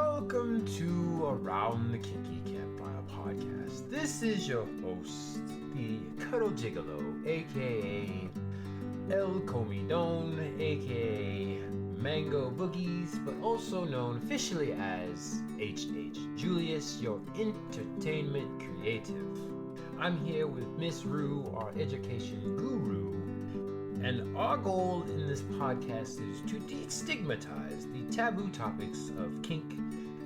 Welcome to Around the Kinky Campfire podcast. This is your host, the Cuddle Gigolo, aka El Comidon, aka Mango Boogies, but also known officially as H.H. Julius, your entertainment creative. I'm here with Miss Rue, our education guru, and our goal in this podcast is to destigmatize the taboo topics of kink,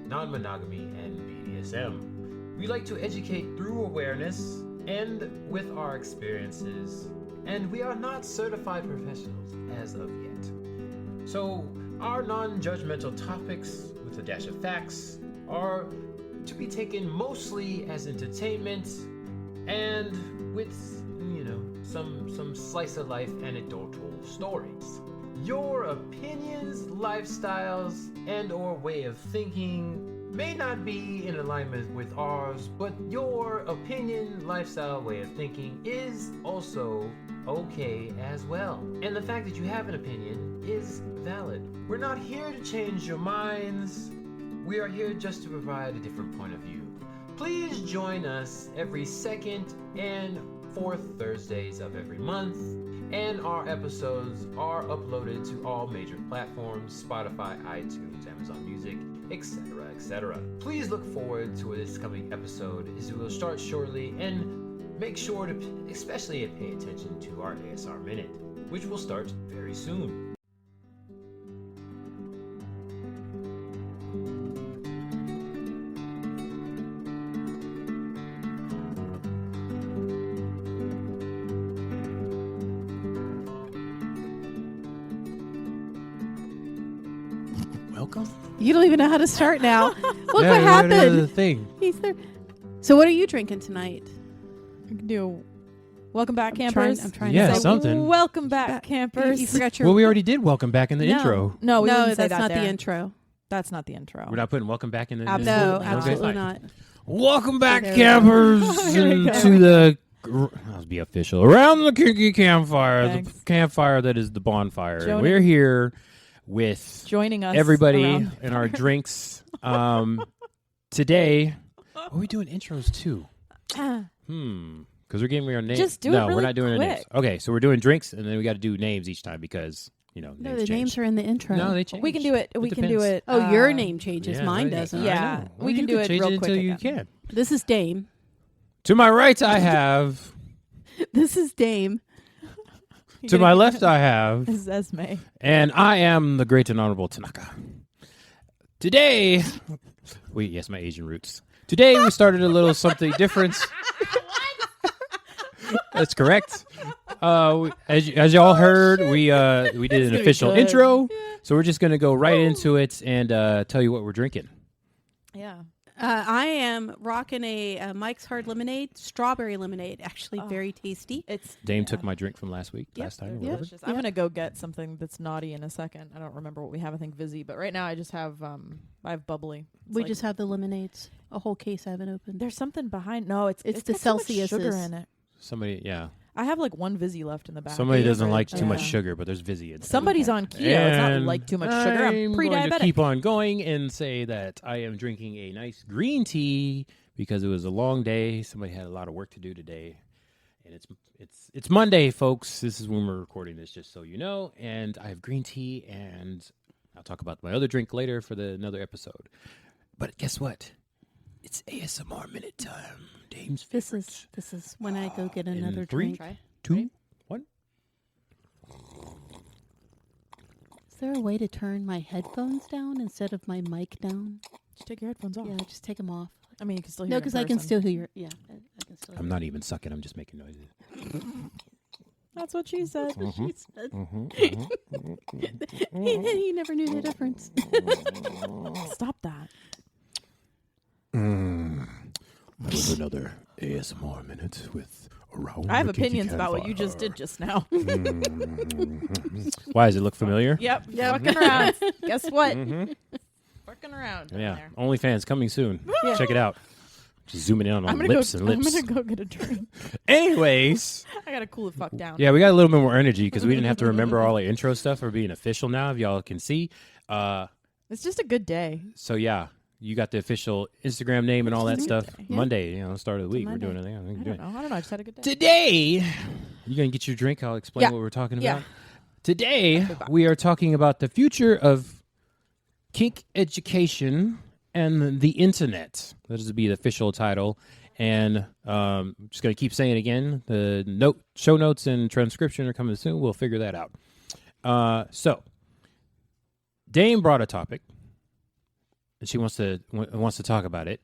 non-monogamy, and BDSM. We like to educate through awareness and with our experiences, and we are not certified professionals as of yet. So our non-judgmental topics, with a dash of facts, are to be taken mostly as entertainment and with, some slice of life anecdotal stories. Your opinions, lifestyles, and or way of thinking may not be in alignment with ours, but your opinion, lifestyle, way of thinking is also okay as well. And the fact that you have an opinion is valid. We're not here to change your minds. We are here just to provide a different point of view. Please join us every second and fourth Thursdays of every month, and our episodes are uploaded to all major platforms: Spotify, iTunes, Amazon Music, etc., etc. Please look forward to this coming episode, as it will start shortly, and make sure to especially pay attention to our ASR Minute, which will start very soon. You don't even know how to start now. Look what happened. The thing. He's there. So what are you drinking tonight? I can do welcome back, campers. I'm trying Yeah, to say something. Welcome back, campers. You forgot your... Well, we already did welcome back in the intro. No, we no, didn't say that's that not there. the intro. That's not the intro. We're not putting welcome back in the Absolutely No, not. absolutely fine. not. Welcome back, There we go. campers, Here we go. to the... Let's be official. Around the Kinky Campfire, Thanks. the campfire that is the bonfire. And Joining- we're here with Joining us, everybody around- and our drinks. Today, are we doing intros too? Because we're giving our names. Just do it No, we're really not doing our names. quick. Okay, so we're doing drinks, and then we got to do names each time because No, names the change. names are in the intro. No, they change. We can do it. We can do depends. it. Oh, your name changes. Yeah, Mine right. doesn't. I Yeah, know. we Well, can you do it change real until quick you again. can. This is Dame. To my right, I have. This is Dame. To my left, I have. This is Esme. And I am the great and honorable Tanaka. Today, yes, my Asian roots. Today we started a little something different. That's correct. As y'all heard, we did an official good. intro, so we're just gonna go right into it and tell you what we're drinking. Yeah. I am rocking a Mike's Hard Lemonade, strawberry lemonade. Actually, very tasty. It's Dame took my drink from last time. Or whatever. delicious. I'm gonna go get something that's naughty in a second. I don't remember what we have. I think Vizzy, but right now I just have I have bubbly. It's We like- just have the lemonades. A whole case I haven't opened. There's something behind. No, it's the got so much Celsiuses. sugar in it. Somebody, yeah. I have like one Vizzy left in the back. Somebody of the doesn't like fridge. too much Yeah. sugar, but there's Vizzy. in Somebody's there. on keto. It's not And like too much sugar. I'm going to pre-diabetic. keep on going and say that I am drinking a nice green tea because it was a long day. Somebody had a lot of work to do today, and it's Monday, folks. This is when we're recording this, just so you know. And I have green tea, and I'll talk about my other drink later for another episode. But guess what? It's ASMR minute time. Dame's favorite. This is when I go get In another 3, drink. 2, 1. Is there a way to turn my headphones down instead of my mic down? Just take your headphones off. Yeah, just take them off. I mean, you can still hear. No, it in because I can person. still hear. Yeah, I can still. I'm not even sucking. I'm just making noises. That's what she said. She said. He never knew the difference. Stop that. That was another ASMR minute with Around I have the Kinky opinions about what you just Campfire. did just now. Why does it look familiar? Yep. Fucking around. Guess what? Fucking around. down Yeah, there. OnlyFans coming soon. Yeah. Check it out. Just zooming in on I'm gonna lips go. and lips. I'm gonna go get a drink. Anyways, I gotta cool the fuck down. yeah, we got a little bit more energy because we didn't have to remember all the intro stuff for being official now. If y'all can see, It's just a good day. so yeah, you got the official Instagram name and all that stuff. Yeah. Monday, start of the week. We're Monday. doing it. I don't know. I just had a good day. Today, you gonna get your drink? I'll explain what we're talking about. Yeah. Today, we are talking about the future of kink education and the internet. That is to be the official title. And I'm just going to keep saying it again. The show notes and transcription are coming soon. We'll figure that out. So, Dame brought a topic, and she wants to talk about it.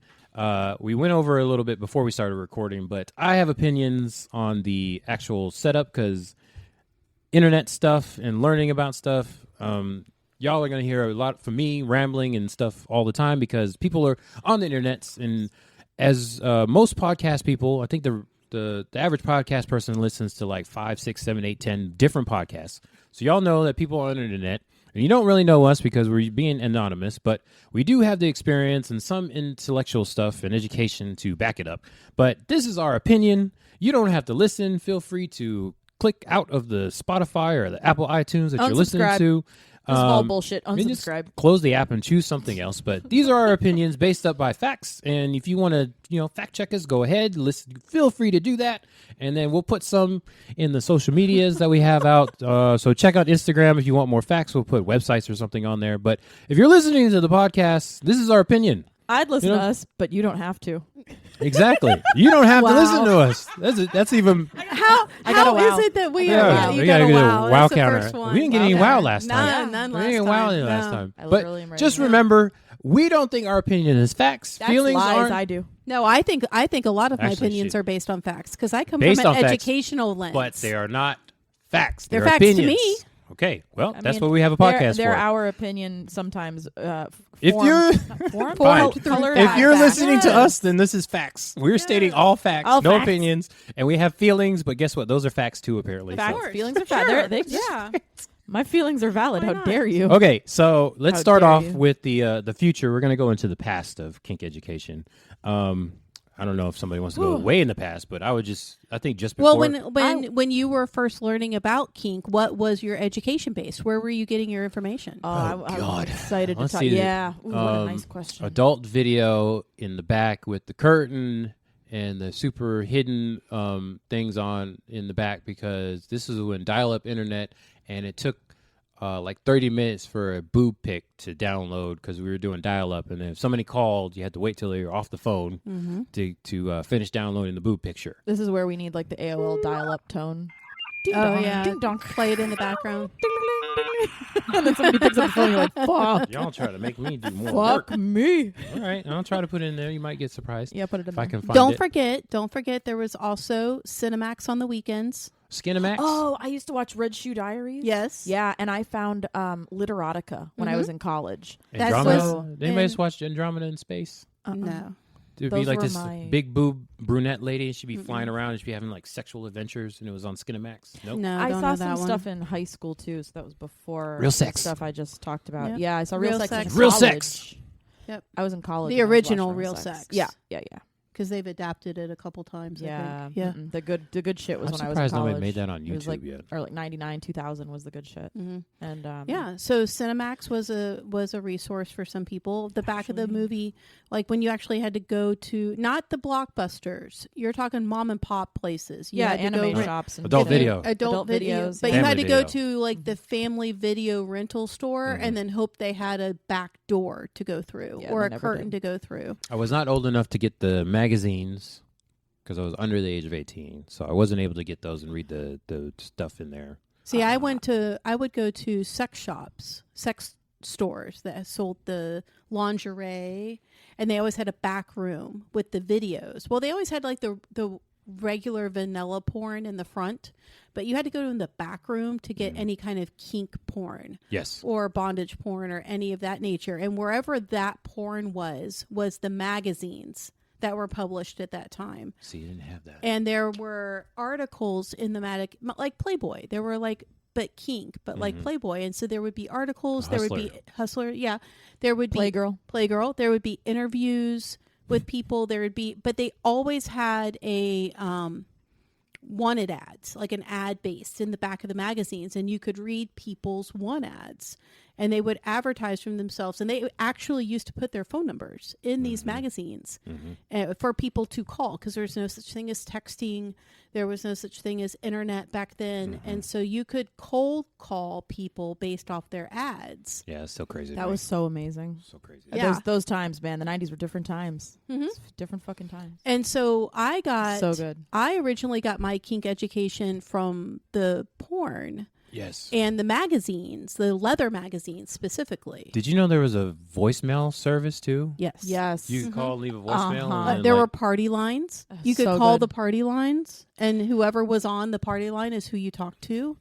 We went over a little bit before we started recording, but I have opinions on the actual setup because internet stuff and learning about stuff. Y'all are going to hear a lot from me rambling and stuff all the time because people are on the internet, and as most podcast people, I think the average podcast person listens to like 5, 6, 7, 8, 10 different podcasts. So y'all know that people are on the internet, and you don't really know us because we're being anonymous, but we do have the experience and some intellectual stuff and education to back it up. But this is our opinion. You don't have to listen. Feel free to click out of the Spotify or the Apple iTunes that you're listening to. This is all bullshit. Just Unsubscribe. close the app and choose something else. But these are our opinions based up by facts. And if you want to, fact check us, go ahead. Listen. Feel free to do that. And then we'll put some in the social medias that we have out. So check out Instagram if you want more facts. We'll put websites or something on there. But if you're listening to the podcast, this is our opinion. I'd listen to us, but you don't have to. Exactly. You don't have to listen to us. That's even. How got a wow. is it that we Yeah, are? we You gotta got a get a wow. wow That's the counter. first one. We didn't get any wow last time. None We last didn't get time. wow any last No. time. I But literally am just right now. remember, we don't think our opinion is facts. That's Feelings lies. aren't. I do. No, I think a lot of my Actually, opinions shit. are based on facts because I come Based from an on facts, educational lens. But they are not facts. They're They're facts to opinions. me. Okay, well, I that's mean, what we have a podcast they're for. our opinion sometimes. If you're form, Fine. color, if you're facts. listening to Yes. us, then this is facts. We're stating all facts, All no facts. opinions, and we have feelings. But guess what? Those are facts too, apparently. Facts. So. Feelings are facts. Sure. They- Yeah. My feelings are valid. Why How not? dare you? Okay, so let's How start dare off you. with the future. We're going to go into the past of kink education. I don't know if somebody wants to go way in the past, but I think just before. Well, when you were first learning about kink, what was your education base? Where were you getting your information? I'm God. excited to Let's talk. see. Yeah. Ooh, what a nice question. Adult video in the back with the curtain and the super hidden things on in the back because this is when dial-up internet, and it took like 30 minutes for a boob pic to download because we were doing dial-up, and then if somebody called, you had to wait till they were off the phone to finish downloading the boob picture. This is where we need like the AOL dial-up tone. Ding Oh dong, yeah, ding dong. play it in the background. And then somebody picks up the phone. And you're like, fuck, Y'all try to make me do more work. fuck me. All right, I'll try to put it in there. You might get surprised Yeah, put it in if I there. can find Don't forget, there was also Cinemax on the weekends. Skinemax. Oh, I used to watch Red Shoe Diaries. Yes. Yeah, and I found Literotica when I was in college. That's Andromeda. was Did anybody in- just watch Andromeda in space? No. It'd be Those like were this my- big boob brunette lady, and she'd be flying around, and she'd be having like sexual adventures, and it was on Skinemax. Nope. No, I don't saw know some that one. stuff in high school too, so that was before Real the sex. stuff I just talked about. Yep. Yeah, I saw Real, Real Sex. Sex. in Real college. Sex. Yep. I was in college. The when I was original watching Real Sex. Yeah. Because they've adapted it a couple times. Yeah. I think. Yeah. Mm-mm. The good shit was I'm when I was in surprised college. nobody made that on It was YouTube like, yet. or like 99, 2000 was the good shit. Mhm. And Yeah, so Cinemax was a resource for some people. The back of the Actually. movie, like when you actually had to go to not the blockbusters, you're talking mom and pop places. You yeah, had to go anime rent- shops and Adult shit. video. adult video, videos, but yeah. you had to Family go video. to like the family video rental store and then hope they had a back door to go through Yeah, or they a never curtain did. to go through. I was not old enough to get the magazines because I was under the age of 18, so I wasn't able to get those and read the stuff in there. See, I would go to sex shops, sex stores that sold the lingerie, and they always had a back room with the videos. Well, they always had like the regular vanilla porn in the front, but you had to go in the back room to get any kind of kink porn Yes. or bondage porn or any of that nature. And wherever that porn was the magazines that were published at that time. See, you didn't have that. And there were articles in the like Playboy. There were like, but kink, but like Playboy. And so there would be articles. There would be Hustler. Yeah. There would be Playgirl. There would be interviews with people. There would be, but they always had a wanted ads, like an ad based in the back of the magazines. And you could read people's want ads. and they would advertise from themselves, and they actually used to put their phone numbers in these magazines for people to call, because there was no such thing as texting. There was no such thing as internet back then. And so you could cold call people based off their ads. Yeah, it's so crazy. That was so amazing. so crazy. Yeah. Those times, man. The 90s were different times. Different fucking times. And so I got, So good. I originally got my kink education from the porn Yes. and the magazines, the leather magazines specifically. Did you know there was a voicemail service too? Yes. Yes. You could call, leave a voicemail. Uh-huh. And then, There like, were party lines. You could So call good. the party lines, and whoever was on the party line is who you talk to.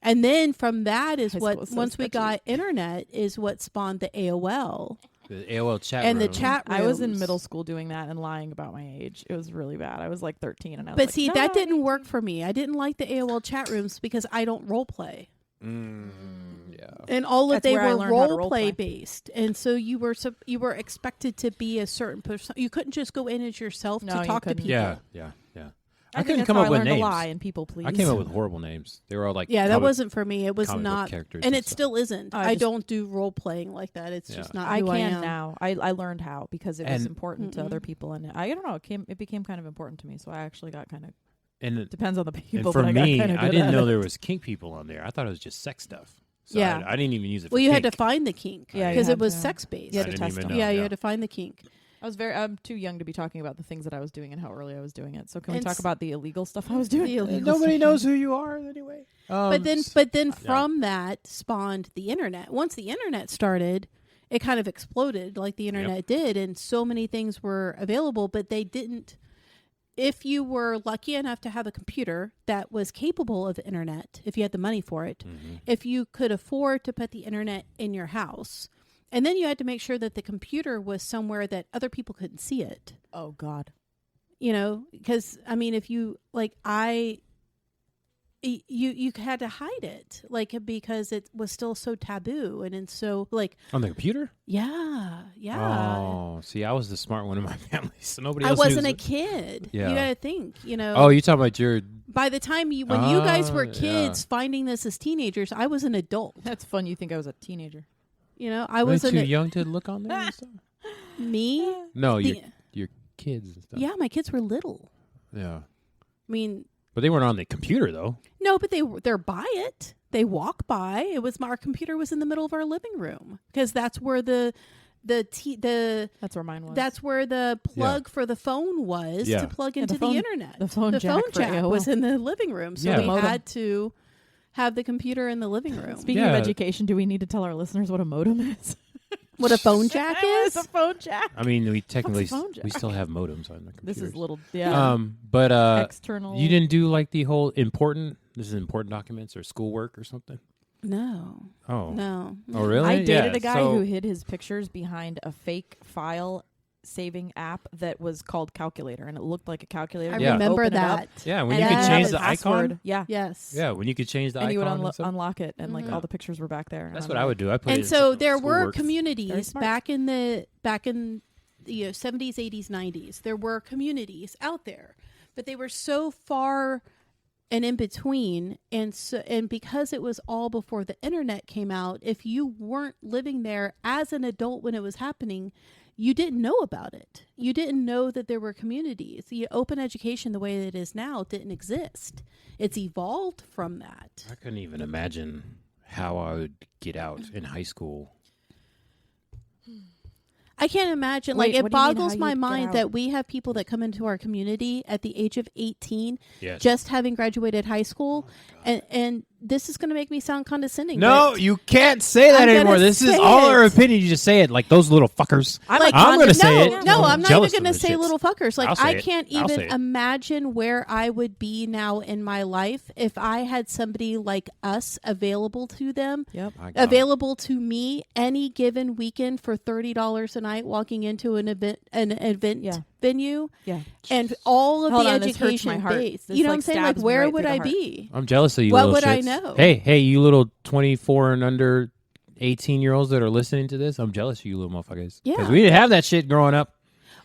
And then from that is High what, school is so once we sketchy. got internet, is what spawned the AOL the AOL chat and the room. chat rooms. I was in middle school doing that and lying about my age. It was really bad. I was like 13, and I was But like, see, no, that I'm didn't 18. work for me. I didn't like the AOL chat rooms because I don't role play. Yeah. And all of That's they where I were learned how to role role play play. based, and so you were expected to be a certain person. You couldn't just go in as yourself No, to you talk to couldn't. people. Yeah. I think couldn't that's come how up I with learned names. to lie and people please. I came up with horrible names. They were all like Yeah, that comic- wasn't for me. It was comic book not, characters and and it stuff. still isn't. I I just- don't do role playing like that. It's Yeah. just not I who I can am. now. I learned how because it was And- important to other people, and I don't know. It became kind of important to me, so I actually got kind of And depends on the people. and for but I me, got kinda I good didn't at know it. there was kink people on there. I thought it was just sex stuff. So Yeah. I didn't even use it. For Well, you had to kink. find the kink Yeah, you because had it was to. sex based. You I had to didn't test even them. know. Yeah, you had to find the kink. I'm too young to be talking about the things that I was doing and how early I was doing it. So can we And talk s- about the illegal stuff I was doing? The illegal Nobody stuff. knows who you are anyway. But then yeah. from that spawned the internet. Once the internet started, it kind of exploded like the internet did, and so many things were available, but they didn't. If you were lucky enough to have a computer that was capable of internet, if you had the money for it, if you could afford to put the internet in your house, and then you had to make sure that the computer was somewhere that other people couldn't see it. Oh God. You know, because I mean, if you you had to hide it, like, because it was still so taboo, and so like, on the computer. yeah. Oh, see, I was the smart one in my family, so nobody I else. wasn't knew a kid. Yeah. You got to think, you know. Oh, you talking about your? By the time when you guys were yeah. kids finding this as teenagers, I was an adult. That's fun. You think I was a teenager? You know, I Were was you too an young to look on there and stuff? me. No, The- your kids and stuff. Yeah, my kids were little. Yeah. I mean, But they weren't on the computer though. no, but they're by it. They walk by. It was our computer was in the middle of our living room because that's where the That's where mine was. that's where the plug for the phone was Yeah. to plug Yeah, into the the phone- internet. the phone jack for AOL. was in the living room, so Yeah. we Modem. had to have the computer in the living room. Speaking of Yeah. education, do we need to tell our listeners what a modem is? What a phone jack It's is? a phone jack. I mean, we technically phone jack? we still have modems on the computers. This is little, yeah. But external. you didn't do like the whole important. This is important documents or schoolwork or something. No, Oh, no. oh really? I dated Yeah, a guy so- who hid his pictures behind a fake file saving app that was called Calculator, and it looked like a calculator. I Yeah. remember Open it up, that. Yeah, when and you it could had change a the password. icon. Yeah. Yes. Yeah, when you could change the And you would icon. and stuff. unlock it, and like Mhm. all the pictures were back there. That's I'm what I like, would do. I put it And in so some there were schoolwork. Very communities smart. back in the 70s, 80s, 90s. There were communities out there, but they were so far and in between, and because it was all before the internet came out, if you weren't living there as an adult when it was happening, you didn't know about it. You didn't know that there were communities. The open education, the way that it is now, didn't exist. It's evolved from that. I couldn't even imagine how I would get out in high school. I can't imagine. Wait, Like, it what do you mean boggles how my you'd get mind out? that we have people that come into our community at the age of 18, Yes. just having graduated high school, and this is going to make me sound condescending. No, but you can't say that I'm gonna anymore. This is say all our it. opinion. You just say it like those little fuckers. I'm gonna say it. No, I'm not even jealous going to of the say shits. little fuckers. Like, I'll say I it. can't I'll say even it. imagine where I would be now in my life if I had somebody like us available to them. Yep. My God. Available to me any given weekend for $30 a night, walking into an event Yeah. venue, Yeah. and all of Hold the on, this hurts my education heart. base. This, You know what like, I'm saying? Like, stabs me where right would through I the heart. be? I'm jealous of you. What little would I shits. know? Hey, you little 24 and under 18-year-olds that are listening to this. I'm jealous of you little motherfuckers. Yeah. Because we didn't have that shit growing up.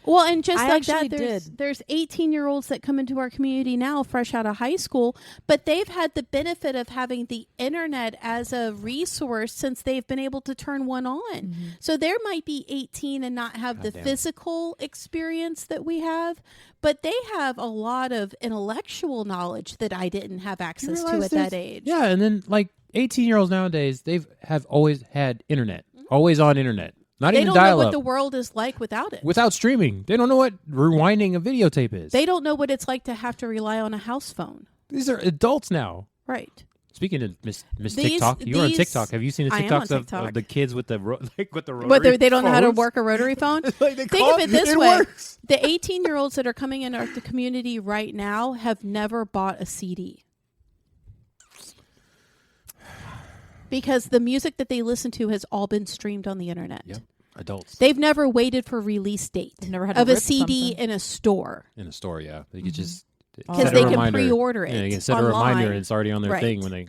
Well, and just I like that, actually there's 18-year-olds that come into our community now, fresh out of high school, but they've had the benefit of having the internet as a resource since they've been able to turn one on. So there might be 18 and not have the physical experience that we have, but they have a lot of intellectual knowledge that I didn't have access to at that age. Yeah, and then like 18-year-olds nowadays, have always had internet, always on internet. Not They even don't know dial-up. what the world is like without it. Without streaming. They don't know what rewinding a videotape is. They don't know what it's like to have to rely on a house phone. These are adults now. Right. Speaking of Miss TikTok, you're on TikTok. Have you seen the I am on TikToks TikTok. of the kids with the rotary Whether they don't know how to phones? work a rotary phone? Like they Think call of it this way. works. The 18-year-olds that are coming in the community right now have never bought a CD. Because the music that they listen to has all been streamed on the internet. Yep. Adults. They've never waited for release date They've never had to of a rip CD something. in a store. In a store, yeah. They could just Because set a they can reminder. pre-order it Yeah, you can set a online. reminder and it's already on their Right. thing when they...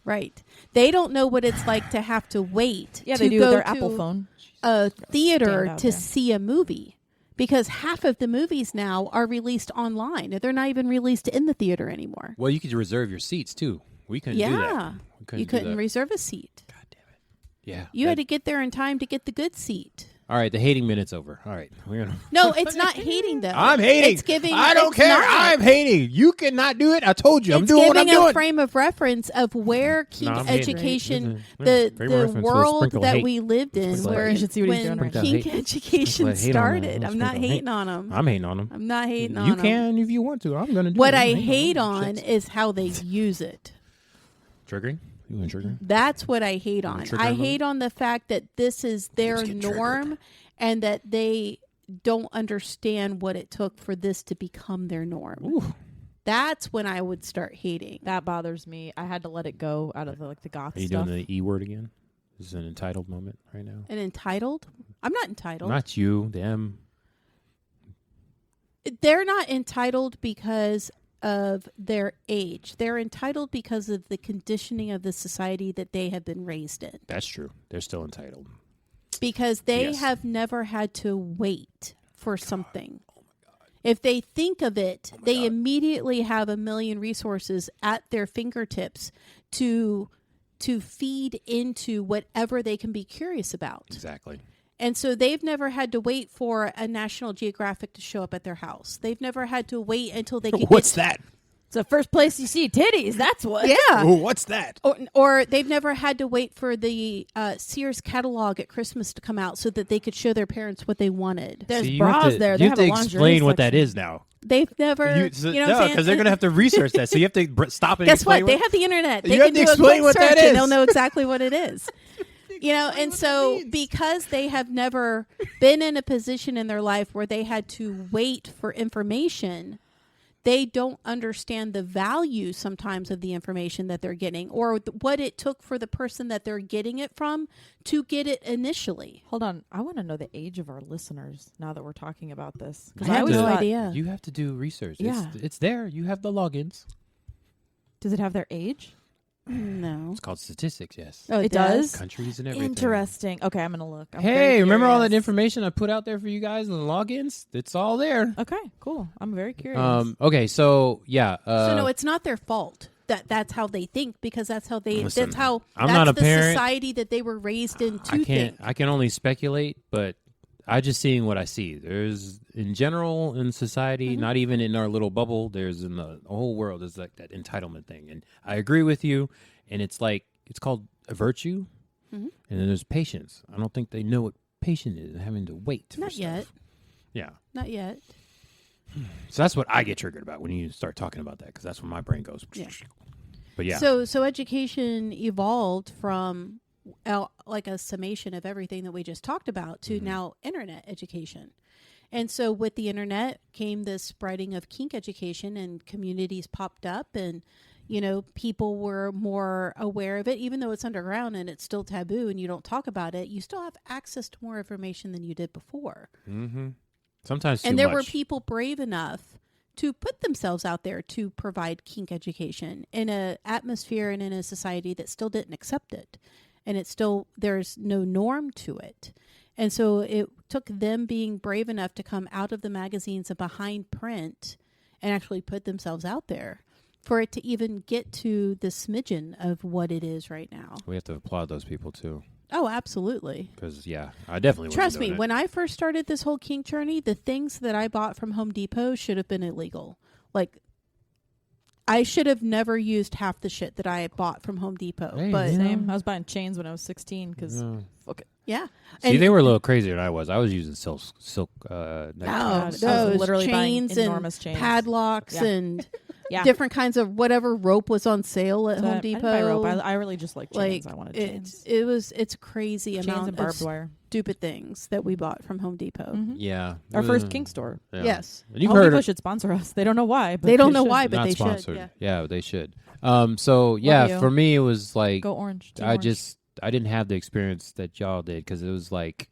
Right. They don't know what it's like to have to wait Yeah, to they do go with their to Apple phone. a theater out to there. see a movie. Because half of the movies now are released online. They're not even released in the theater anymore. Well, you could reserve your seats, too. We couldn't do that. Yeah. We You do couldn't that. reserve a seat. God damn it. Yeah. You had to get there in time to get the good seat. All right, the hating minute's over. All right. We're gonna... No, it's not hating though. I'm hating. It's giving. I don't it's care. not. I'm hating. You cannot do it. I told you. I'm It's doing what I'm giving a doing. frame of reference of where kink I'm hating. education, Yeah, the frame of reference with a world sprinkle of that hate. we lived in, Sprinkle of where hate. You should see what he's when doing right now. kink Sprinkle education of hate on that. started. I'm not Sprinkle of hate. hating on them. I'm hating on them. I'm not hating on You them. can if you want to. I'm going to do What it. I I'm hate them. on Shit. is how they use it. Triggering? You want triggering? That's what I hate on. trigger I them? hate on the fact that this is their Just get norm and that they don't understand what it took for this to become their norm. Ooh. That's when I would start hating. That bothers me. I had to let it go out of the goth Are you stuff. doing the E word again? This is an entitled moment right now. And entitled? I'm not entitled. Not you, them. They're not entitled because of their age. They're entitled because of the conditioning of the society that they have been raised in. That's true. They're still entitled. Because they Yes. have never had to wait for something. If they think of it, they immediately have a million resources at their fingertips to feed into whatever they can be curious about. Exactly. And so they've never had to wait for a National Geographic to show up at their house. They've never had to wait until they could What's that? It's the first place you see titties. That's what. Yeah. Oh, what's that? Or they've never had to wait for the Sears catalog at Christmas to come out so that they could show their parents what they wanted. There's See, you have bras to- there. You They have to have a lingerie explain what that section. is now. They've never, you know what I'm saying? because they're going to have to research that. So you have to stop it. And Guess explain what? They have the internet. They You have can to do a explain quick what that search and is. they'll know exactly what it is. You know, and so because they have never been in a position in their life where they had to wait for information, they don't understand the value sometimes of the information that they're getting or what it took for the person that they're getting it from to get it initially. Hold on. I want to know the age of our listeners now that we're talking about this. I Because have always no thought, idea. You have to do research. Yeah. It's there. You have the logins. Does it have their age? No. It's called statistics, yes. Oh, It does? Countries and everything. Interesting. Okay, I'm going to look. I'm very Hey, remember all that curious. information I put out there for you guys and the logins? It's all there. Okay, cool. I'm very curious. Okay, so yeah. So no, it's not their fault. That's how they think because that's how they. Listen, that's how. I'm that's not a the parent. society that they were raised in to I can't. think. I can only speculate, but I just seeing what I see. There's in general in society, not even in our little bubble. There's in the whole world. There's like that entitlement thing, and I agree with you. And it's like it's called a virtue, and then there's patience. I don't think they know what patience is, having to wait. Not for yet. stuff. Yeah. Not yet. So that's what I get triggered about when you start talking about that, because that's when my brain goes. Yeah. But yeah. So education evolved from like a summation of everything that we just talked about to now internet education. And so with the internet came this spreading of kink education and communities popped up and, you know, people were more aware of it, even though it's underground and it's still taboo and you don't talk about it, you still have access to more information than you did before. Mm-hmm. Sometimes too And there much. were people brave enough to put themselves out there to provide kink education in an atmosphere and in a society that still didn't accept it. And it's still, there's no norm to it. And so it took them being brave enough to come out of the magazines and behind print and actually put themselves out there for it to even get to the smidgen of what it is right now. We have to applaud those people too. Oh, absolutely. Because, I definitely Trust me, doing it. when I first started this whole kink journey, the things that I bought from Home Depot should have been illegal. Like, I should have never used half the shit that I bought from Home Depot. Hey, but Same. I was buying chains when I was 16 because fuck it. yeah. See, And they were a little crazier than I was. I was using silk Oh, neckties. I was those literally buying chains and enormous chains. padlocks Yeah. and Yeah. different kinds of whatever rope was on sale at So Home I Depot. didn't buy rope. I really just like chains. I wanted chains. It's crazy Chains amount and of barbed wire. stupid things that we bought from Home Depot. Mhm. Yeah. Our first kink store. Yeah. Yes. And you've Home heard Depot should sponsor us. They don't know why. But They don't know should. why, but not they sponsored. should. Yeah, they should. So, yeah, you. for me, it was like, Go orange. Team I orange. didn't have the experience that y'all did because it was like,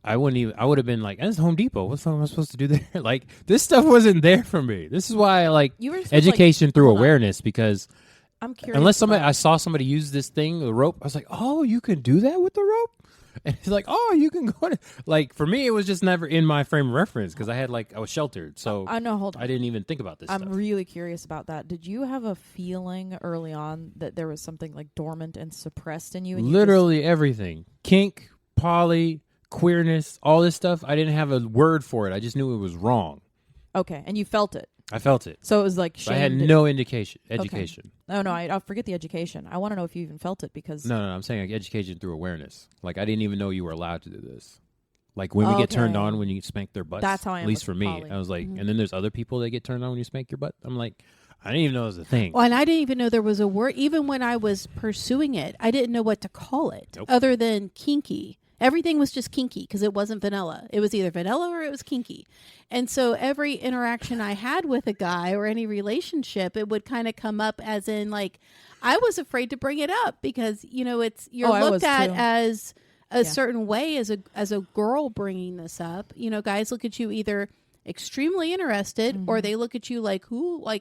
I would have been like, that's Home Depot. What the fuck am I supposed to do there? Like, this stuff wasn't there for me. This is why I like You were supposed to, education through hold on. awareness because I'm curious. unless I about- saw somebody use this thing, the rope, I was like, oh, you can do that with the rope? And he's like, oh, you can go to, like, for me, it was just never in my frame of reference because I was sheltered. So I know. Hold on. I didn't even think about this I'm stuff. really curious about that. Did you have a feeling early on that there was something like dormant and suppressed in you? And Literally everything. Kink, poly, queerness, all this stuff. I didn't have a word for it. I just knew it was wrong. Okay, and you felt it. I felt it. So it was like But I had shamed. no education. No, I'll forget the education. I want to know if you even felt it because No, I'm saying like education through awareness. Like I didn't even know you were allowed to do this. Like women get turned Okay. on when you spank their butts. That's how I am At least with for me. poly. I was like, Mhm. and then there's other people that get turned on when you spank your butt. I'm like, I didn't even know it was a thing. Well, and I didn't even know there was a word. Even when I was pursuing it, I didn't know what to call it Nope. other than kinky. Everything was just kinky because it wasn't vanilla. It was either vanilla or it was kinky. And so every interaction I had with a guy or any relationship, it would kind of come up as in like, I was afraid to bring it up because, you're I looked was at too. as a Yeah. certain way as a girl bringing this up. Guys look at you either extremely interested or they look at you like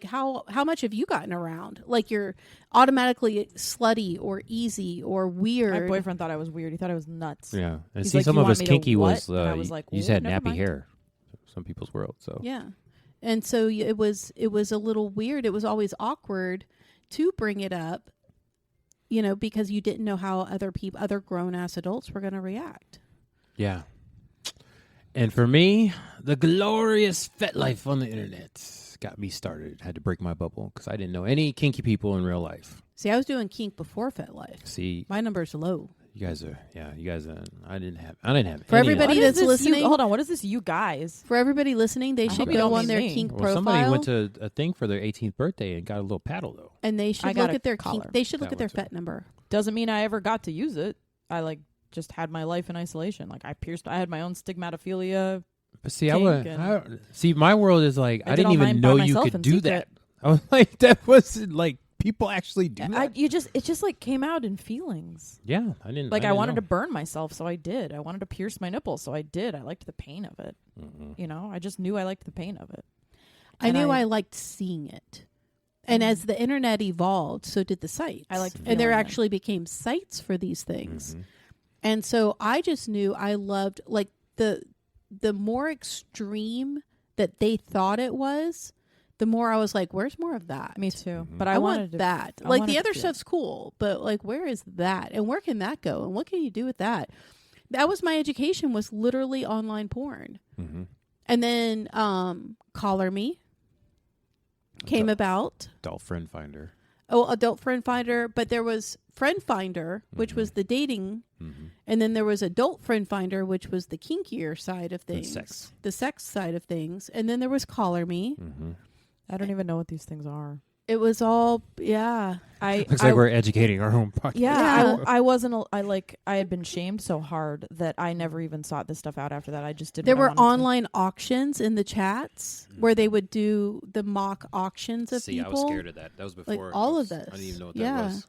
how much have you gotten around, like you're automatically slutty or easy or weird. my boyfriend thought I was weird. He thought I was nuts. Yeah. And He's see, like, some "You of want us me to kinky what?" was, And I was like, you just "Well, had never nappy mind." hair. Some people's world. So Yeah. And so it was a little weird. It was always awkward to bring it up, because you didn't know how other grown ass adults were going to react. yeah. And for me, the glorious fet life on the internet got me started. Had to break my bubble because I didn't know any kinky people in real life. See, I was doing kink before FetLife. See, My number's low. you guys are. I didn't have. For any of everybody that. What is that's this listening- hold on. What is this, you guys? For everybody listening, they I should hope you go don't on mean their me. kink Well, profile. somebody went to a thing for their 18th birthday and got a little paddle though. and they I should got look a at their collar. kink. They should look That at their one too. FET number. Doesn't mean I ever got to use it. I just had my life in isolation. Like I had my own stigmatophilia. But see, Kink my world is like I I did didn't all even mine by know you myself could in do secret. that. I was like, that wasn't like people actually do that. It just like came out in feelings. Yeah, I didn't. Like I didn't wanted know. to burn myself, so I did. I wanted to pierce my nipple, so I did. I liked the pain of it. Mm-mm. I just knew I liked the pain of it. I And knew I liked seeing it. And Mhm. as the internet evolved, so did the sites. I liked and there feeling it. actually became sites for these things. Mhm. And so I just knew I loved like the more extreme that they thought it was, the more I was like, where's more of that? Me too. Mhm. But I I want wanted to, that. I Like wanted the to other feel it. stuff's cool, but like where is that? And where can that go? And what can you do with that? That was my education, was literally online porn. Mhm. And then Collar Me came about. Adult friend finder. Oh, Adult Friend Finder, but there was Friend Finder, which was the dating, Mhm. and then there was Adult Friend Finder, which was the kinkier side of And things, sex. the sex side of things, and then there was Collar Me. Mhm. I don't even know what these things are. It was all, yeah. Looks like we're educating our own podcast. Yeah. I wasn't. I had been shamed so hard that I never even sought this stuff out after that. I just did. There what I were wanted to. online auctions in the chats where they would do the mock auctions of See, people. I was scared of that. That was before all of I didn't this. even know what Yeah. that was.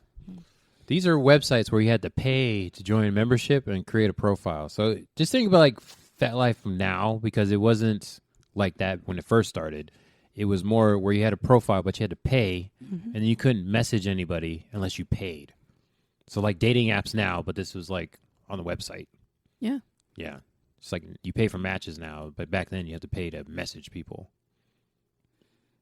These are websites where you had to pay to join membership and create a profile. So just think about like FetLife now, because it wasn't like that when it first started. It was more where you had a profile, but you had to pay, and then you couldn't message anybody unless you paid. So like dating apps now, but this was like on the website. Yeah. Yeah. It's like you pay for matches now, but back then you had to pay to message people.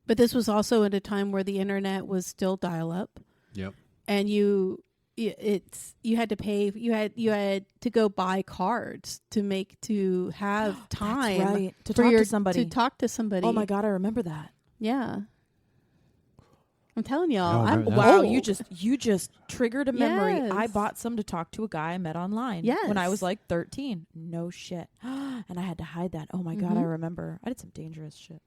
But this was also at a time where the internet was still dial-up. Yep. And you had to pay. You had to go buy cards to have time. That's right. To talk to somebody. To talk to somebody. Oh my God, I remember that. Yeah. I'm telling y'all. Wow, old. you just triggered a memory. Yes. I bought some to talk to a guy I met online when I was like 13. No shit. And I had to hide that. Oh my God, I remember. I did some dangerous shit.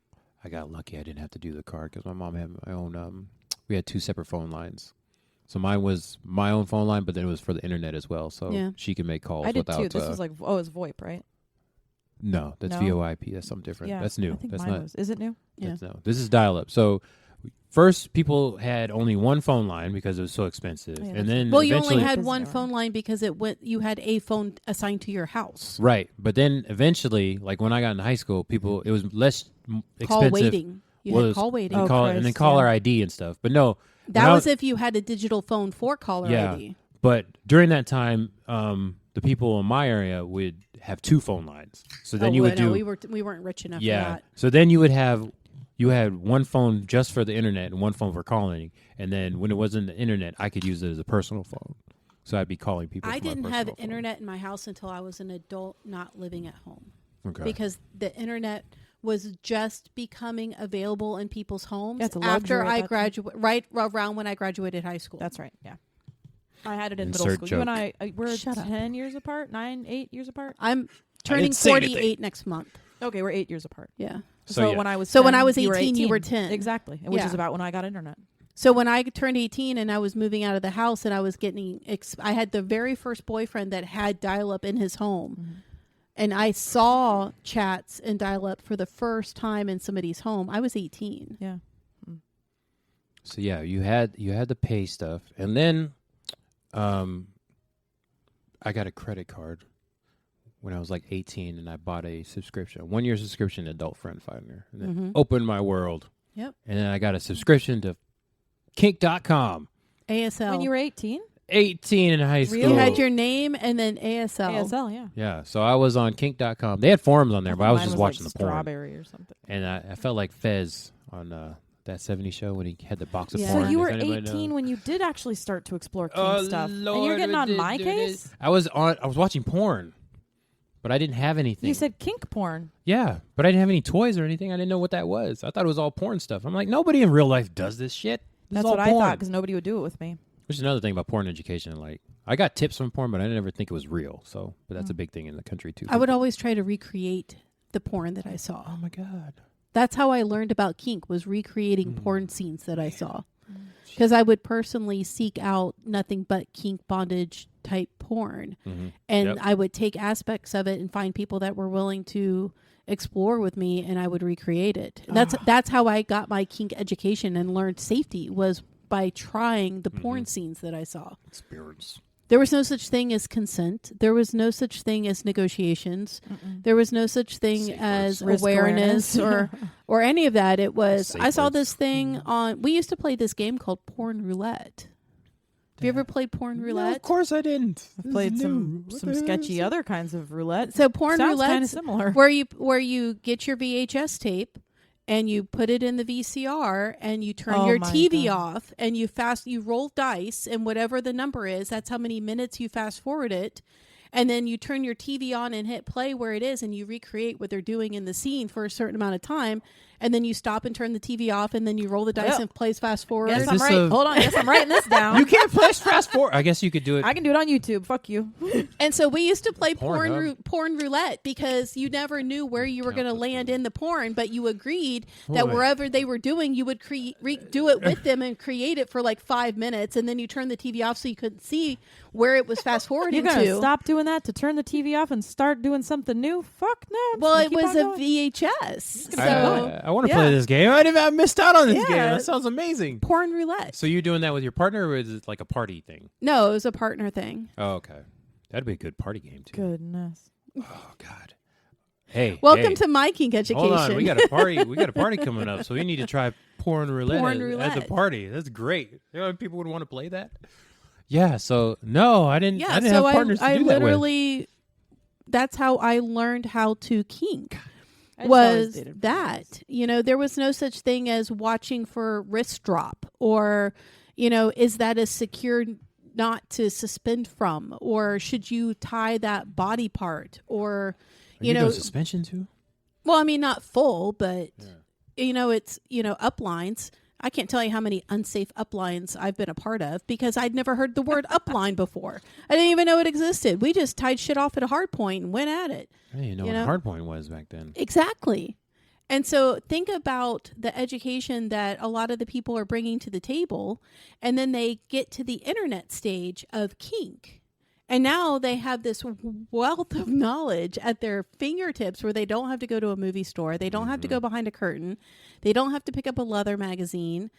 I got lucky I didn't have to do the card because my mom had my own, we had 2 separate phone lines. So mine was my own phone line, but then it was for the internet as well. So she could make calls I did without... too. This was like, it's VoIP, right? No, that's VoIP. That's something different. Yeah, that's new. I think that's mine not. was. Is it new? Yeah. No, this is dial-up. So first, people had only one phone line because it was so expensive, Yeah, and then you eventually, only had one phone line because you had a phone assigned to your house. right? But then eventually, like when I got in high school, it was less expensive. Call waiting. You had call waiting. And then caller ID and stuff. But no, that was if you had a digital phone for caller ID. But during that time, the people in my area would have 2 phone lines. So then you would do. We weren't rich enough for that. So then you had one phone just for the internet and one phone for calling. And then when it wasn't the internet, I could use it as a personal phone. So I'd be calling people. I didn't have phone. internet in my house until I was an adult, not living at home. Okay. Because the internet was just becoming available in people's homes after I graduated, right around when I graduated high school. That's right. Yeah. I had it in Insert middle school. joke. You and I we're 10 years apart, 8 years apart. I'm turning 48 next month. Okay, we're 8 years apart. Yeah. So when I was 18, you were 10. Exactly, which is about when I got internet. So when I turned 18 and I was moving out of the house and I was getting, I had the very first boyfriend that had dial-up in his home. Mm-hmm. And I saw chats and dial-up for the first time in somebody's home. I was 18. Yeah. So yeah, you had the pay stuff, and then I got a credit card when I was like 18, and I bought a subscription, 1-year subscription to Adult Friend Finder, and it opened my world. Yep. And then I got a subscription to Kink.com. ASL. When you were 18? 18 in high school. You had your name and then ASL. ASL, yeah. Yeah, so I was on Kink.com. They had forums on there, but I was just watching the porn. Strawberry or something. And I felt like Fez on that 70s show when he had the box of Yeah. porn. So you were Does anybody 18 know? when you did actually start to explore kink stuff. Lord, and you're getting on my case? I was watching porn, but I didn't have anything. You said kink porn. Yeah, but I didn't have any toys or anything. I didn't know what that was. I thought it was all porn stuff. I'm like, nobody in real life does this shit. That's what I thought, because nobody would do it with me. Which is another thing about porn education. Like, I got tips from porn, but I never think it was real. So, but that's a big thing in the country too. I would always try to recreate the porn that I saw. Oh my god. That's how I learned about kink, was recreating porn scenes that I saw. Because I would personally seek out nothing but kink bondage type porn. And I would take aspects of it and find people that were willing to explore with me, and I would recreate it. That's how I got my kink education and learned safety, was by trying the porn scenes that I saw. Experience. There was no such thing as consent. There was no such thing as negotiations. There was no such thing as awareness or any of that. It was, I saw this thing on, we used to play this game called Porn Roulette. Have you ever played Porn Roulette? No, of course I didn't. I've played some sketchy other kinds of roulette. So Porn Roulette kind of similar. where you get your VHS tape and you put it in the VCR and you turn your TV off and you roll dice, and whatever the number is, that's how many minutes you fast forward it. And then you turn your TV on and hit play where it is, and you recreate what they're doing in the scene for a certain amount of time. And then you stop and turn the TV off, and then you roll the dice and plays fast forward. Yes, I'm right. Hold on. Yes, I'm writing this down. You can't play fast forward. I guess you could do it. I can do it on YouTube. Fuck you. And so we used to play porn Pornhub. roulette, because you never knew where you were going to land in the porn, but you agreed that wherever they were doing, you would do it with them and create it for like 5 minutes, and then you turn the TV off so you couldn't see where it was fast forwarding You're to. going to stop doing that to turn the TV off and start doing something new? Fuck no. Well, it was a VHS. So I want to play this game. I missed out on this game. Yeah. That sounds amazing. porn roulette. So you doing that with your partner, or is it like a party thing? No, it was a partner thing. Oh, okay. That'd be a good party game too. Goodness. Oh God. Hey, Welcome to my kink education. Hold on, we got a party. We got a party coming up, so we need to try porn roulette, Porn at roulette. the party. That's great. You know, people would want to play that. Yeah. So no, I didn't. Yeah, I didn't so have partners to I do that with. literally that's how I learned how to kink. I Was that, there was no such thing as watching for wrist drop, or, is that a secure knot to suspend from, or should you tie that body part, or, you know, suspension too? Well, I mean, not full, but, it's, uplines. I can't tell you how many unsafe uplines I've been a part of because I'd never heard the word upline before. I didn't even know it existed. We just tied shit off at a hard point and went at it. I didn't know what a hard point was back then. Exactly. And so think about the education that a lot of the people are bringing to the table, and then they get to the internet stage of kink. And now they have this wealth of knowledge at their fingertips where they don't have to go to a movie store. They don't have to go behind a curtain. They don't have to pick up a leather magazine.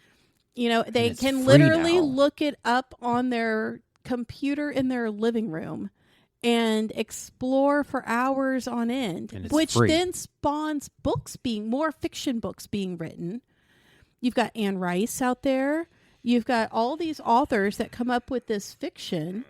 They can literally look it up on their computer in their living room and explore for hours on end, which then spawns more fiction books being written. You've got Anne Rice out there. You've got all these authors that come up with this fiction.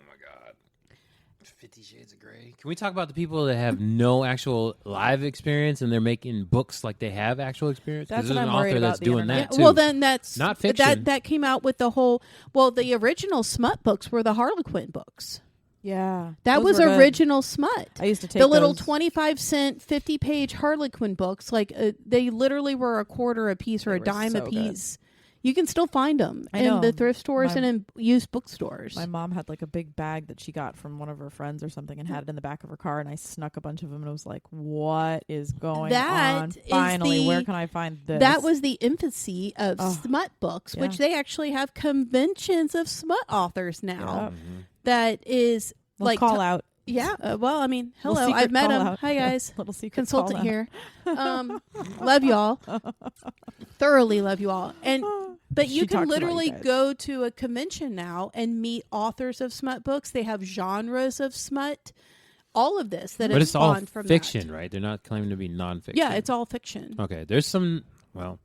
50 Shades of Grey. Can we talk about the people that have no actual live experience and they're making books like they have actual experience? That's there's what an I'm worried author about that's the doing internet. that too. Well, then that's not fiction. That came out with the original smut books were the Harlequin books. Yeah. That was original smut. I used to take the little those. 25-cent, 50-page Harlequin books. Like they literally were a quarter a piece or a dime a piece. You can still find them in the thrift stores and in used bookstores. My mom had like a big bag that she got from one of her friends or something and had it in the back of her car, and I snuck a bunch of them and was like, what is going on? Finally, where can I find this? That was the infancy of smut books, which they actually have conventions of smut authors now. Yeah. That is call out. Yeah. Well, I mean, hello. I've met him. Hi, guys. Little secret consultant here. Love y'all. Thoroughly love you all. But you can literally go to a convention now and meet authors of smut books. They have genres of smut. All of this that is spawned from fiction, that. Right? They're not claiming to be nonfiction. Yeah, it's all fiction. Okay. There's some. Well.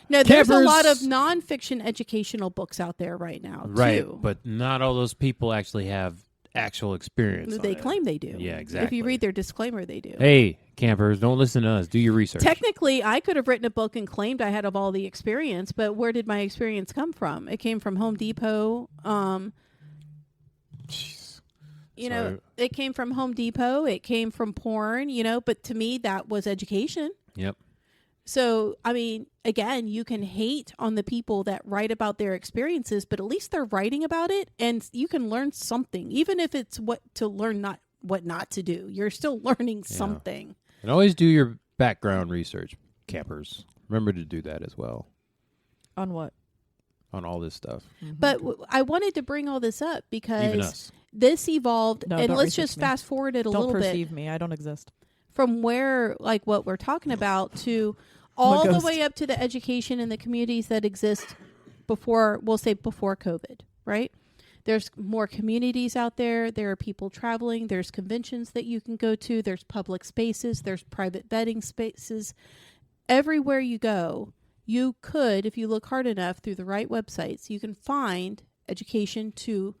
No, there's a lot of nonfiction educational books out there right now, right, too. But not all those people actually have actual experience. They claim they do. Yeah, exactly. If you read their disclaimer, they do. Hey, campers, don't listen to us. Do your research. Technically, I could have written a book and claimed I had all the experience, but where did my experience come from? It came from Home Depot. It came from Home Depot. It came from porn, but to me, that was education. Yep. So, I mean, again, you can hate on the people that write about their experiences, but at least they're writing about it and you can learn something, even if it's what to learn, not what not to do. You're still learning something. And always do your background research, campers. Remember to do that as well. On what? On all this stuff. Mm-hmm. But I wanted to bring all this up because even us. This evolved, and let's just fast forward it a little bit. Don't perceive me. I don't exist. From where, like what we're talking about, to all the way up to the education and the communities that exist before COVID, right? There's more communities out there. There are people traveling. There's conventions that you can go to. There's public spaces. There's private vetting spaces. Everywhere you go, you could, if you look hard enough through the right websites, you can find education to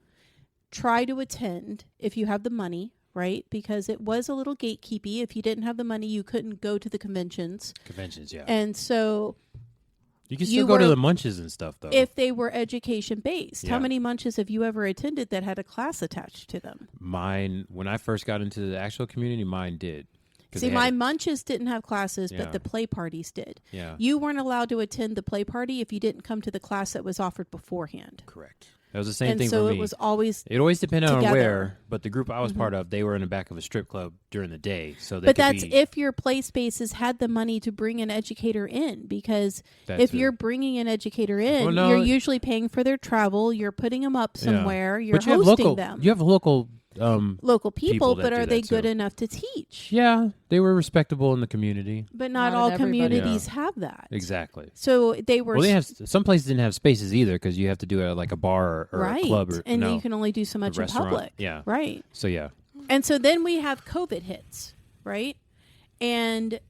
try to attend if you have the money, right? Because it was a little gatekeepy. If you didn't have the money, you couldn't go to the conventions. Yeah. And so you can still go to the munches and stuff, though. If they were education-based. Yeah. How many munches have you ever attended that had a class attached to them? Mine, when I first got into the actual community, mine did. See, my munches didn't have classes, but the play parties did. Yeah. You weren't allowed to attend the play party if you didn't come to the class that was offered beforehand. Correct. That was the same thing for me. And so it was always It always depended together. on where, but the group I was part of, they were in the back of a strip club during the day. But that's if your play spaces had the money to bring an educator in, because if you're bringing an educator in, you're usually paying for their travel, you're putting them up somewhere, you're hosting them. You have local people, but are they good enough to teach? Yeah, they were respectable in the community. But not all communities have that. Exactly. So they were. Well, some places didn't have spaces either because you have to do it at like a bar or a club, and you can only do so much in public. Yeah, right. So yeah, and so then we have COVID hits, right? And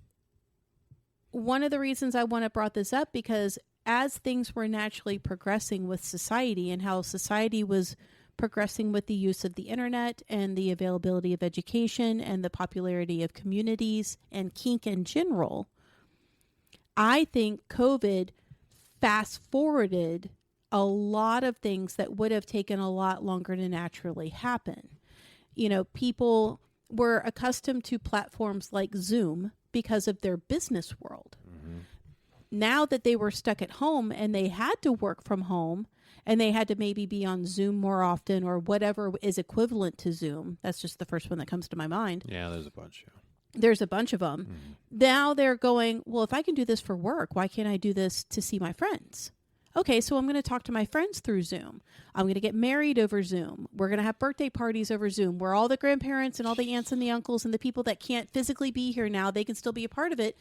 one of the reasons I want to brought this up because as things were naturally progressing with society and how society was progressing with the use of the internet and the availability of education and the popularity of communities and kink in general, I think COVID fast forwarded a lot of things that would have taken a lot longer to naturally happen. You know, people were accustomed to platforms like Zoom because of their business world. Mm-hmm. Now that they were stuck at home and they had to work from home and they had to maybe be on Zoom more often or whatever is equivalent to Zoom. That's just the first one that comes to my mind. Yeah, there's a bunch. Yeah. There's a bunch of them. Mm-hmm. Now they're going, well, if I can do this for work, why can't I do this to see my friends? Okay, so I'm going to talk to my friends through Zoom. I'm going to get married over Zoom. We're going to have birthday parties over Zoom where all the grandparents and all the aunts and the uncles and the people that can't physically be here now, they can still be a part of it.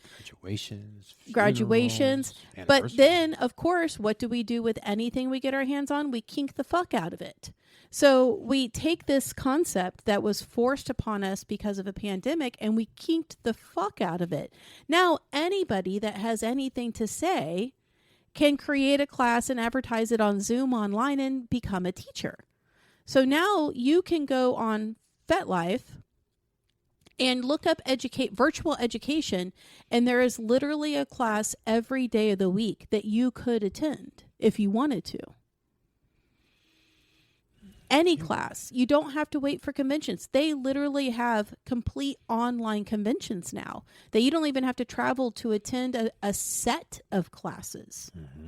Graduations. But then, of course, what do we do with anything we get our hands on? We kink the fuck out of it. So we take this concept that was forced upon us because of a pandemic and we kinked the fuck out of it. Now, anybody that has anything to say can create a class and advertise it on Zoom online and become a teacher. So now you can go on FetLife and look up virtual education, and there is literally a class every day of the week that you could attend if you wanted to. Any class. You don't have to wait for conventions. They literally have complete online conventions now that you don't even have to travel to attend a set of classes. Mm-hmm.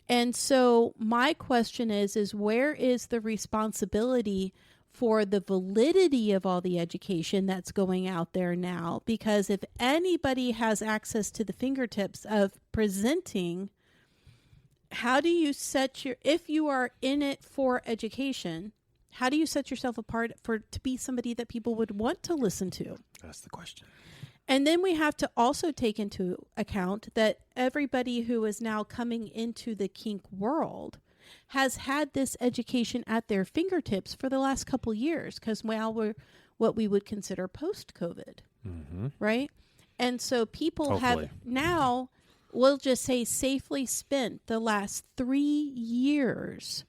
And so my question is where is the responsibility for the validity of all the education that's going out there now? Because if anybody has access to the fingertips of presenting, how do you if you are in it for education, how do you set yourself apart to be somebody that people would want to listen to? That's the question. And then we have to also take into account that everybody who is now coming into the kink world has had this education at their fingertips for the last couple years, because now we're what we would consider post-COVID, mm-hmm. right? And so people have now, we'll just say, safely spent the last 3 years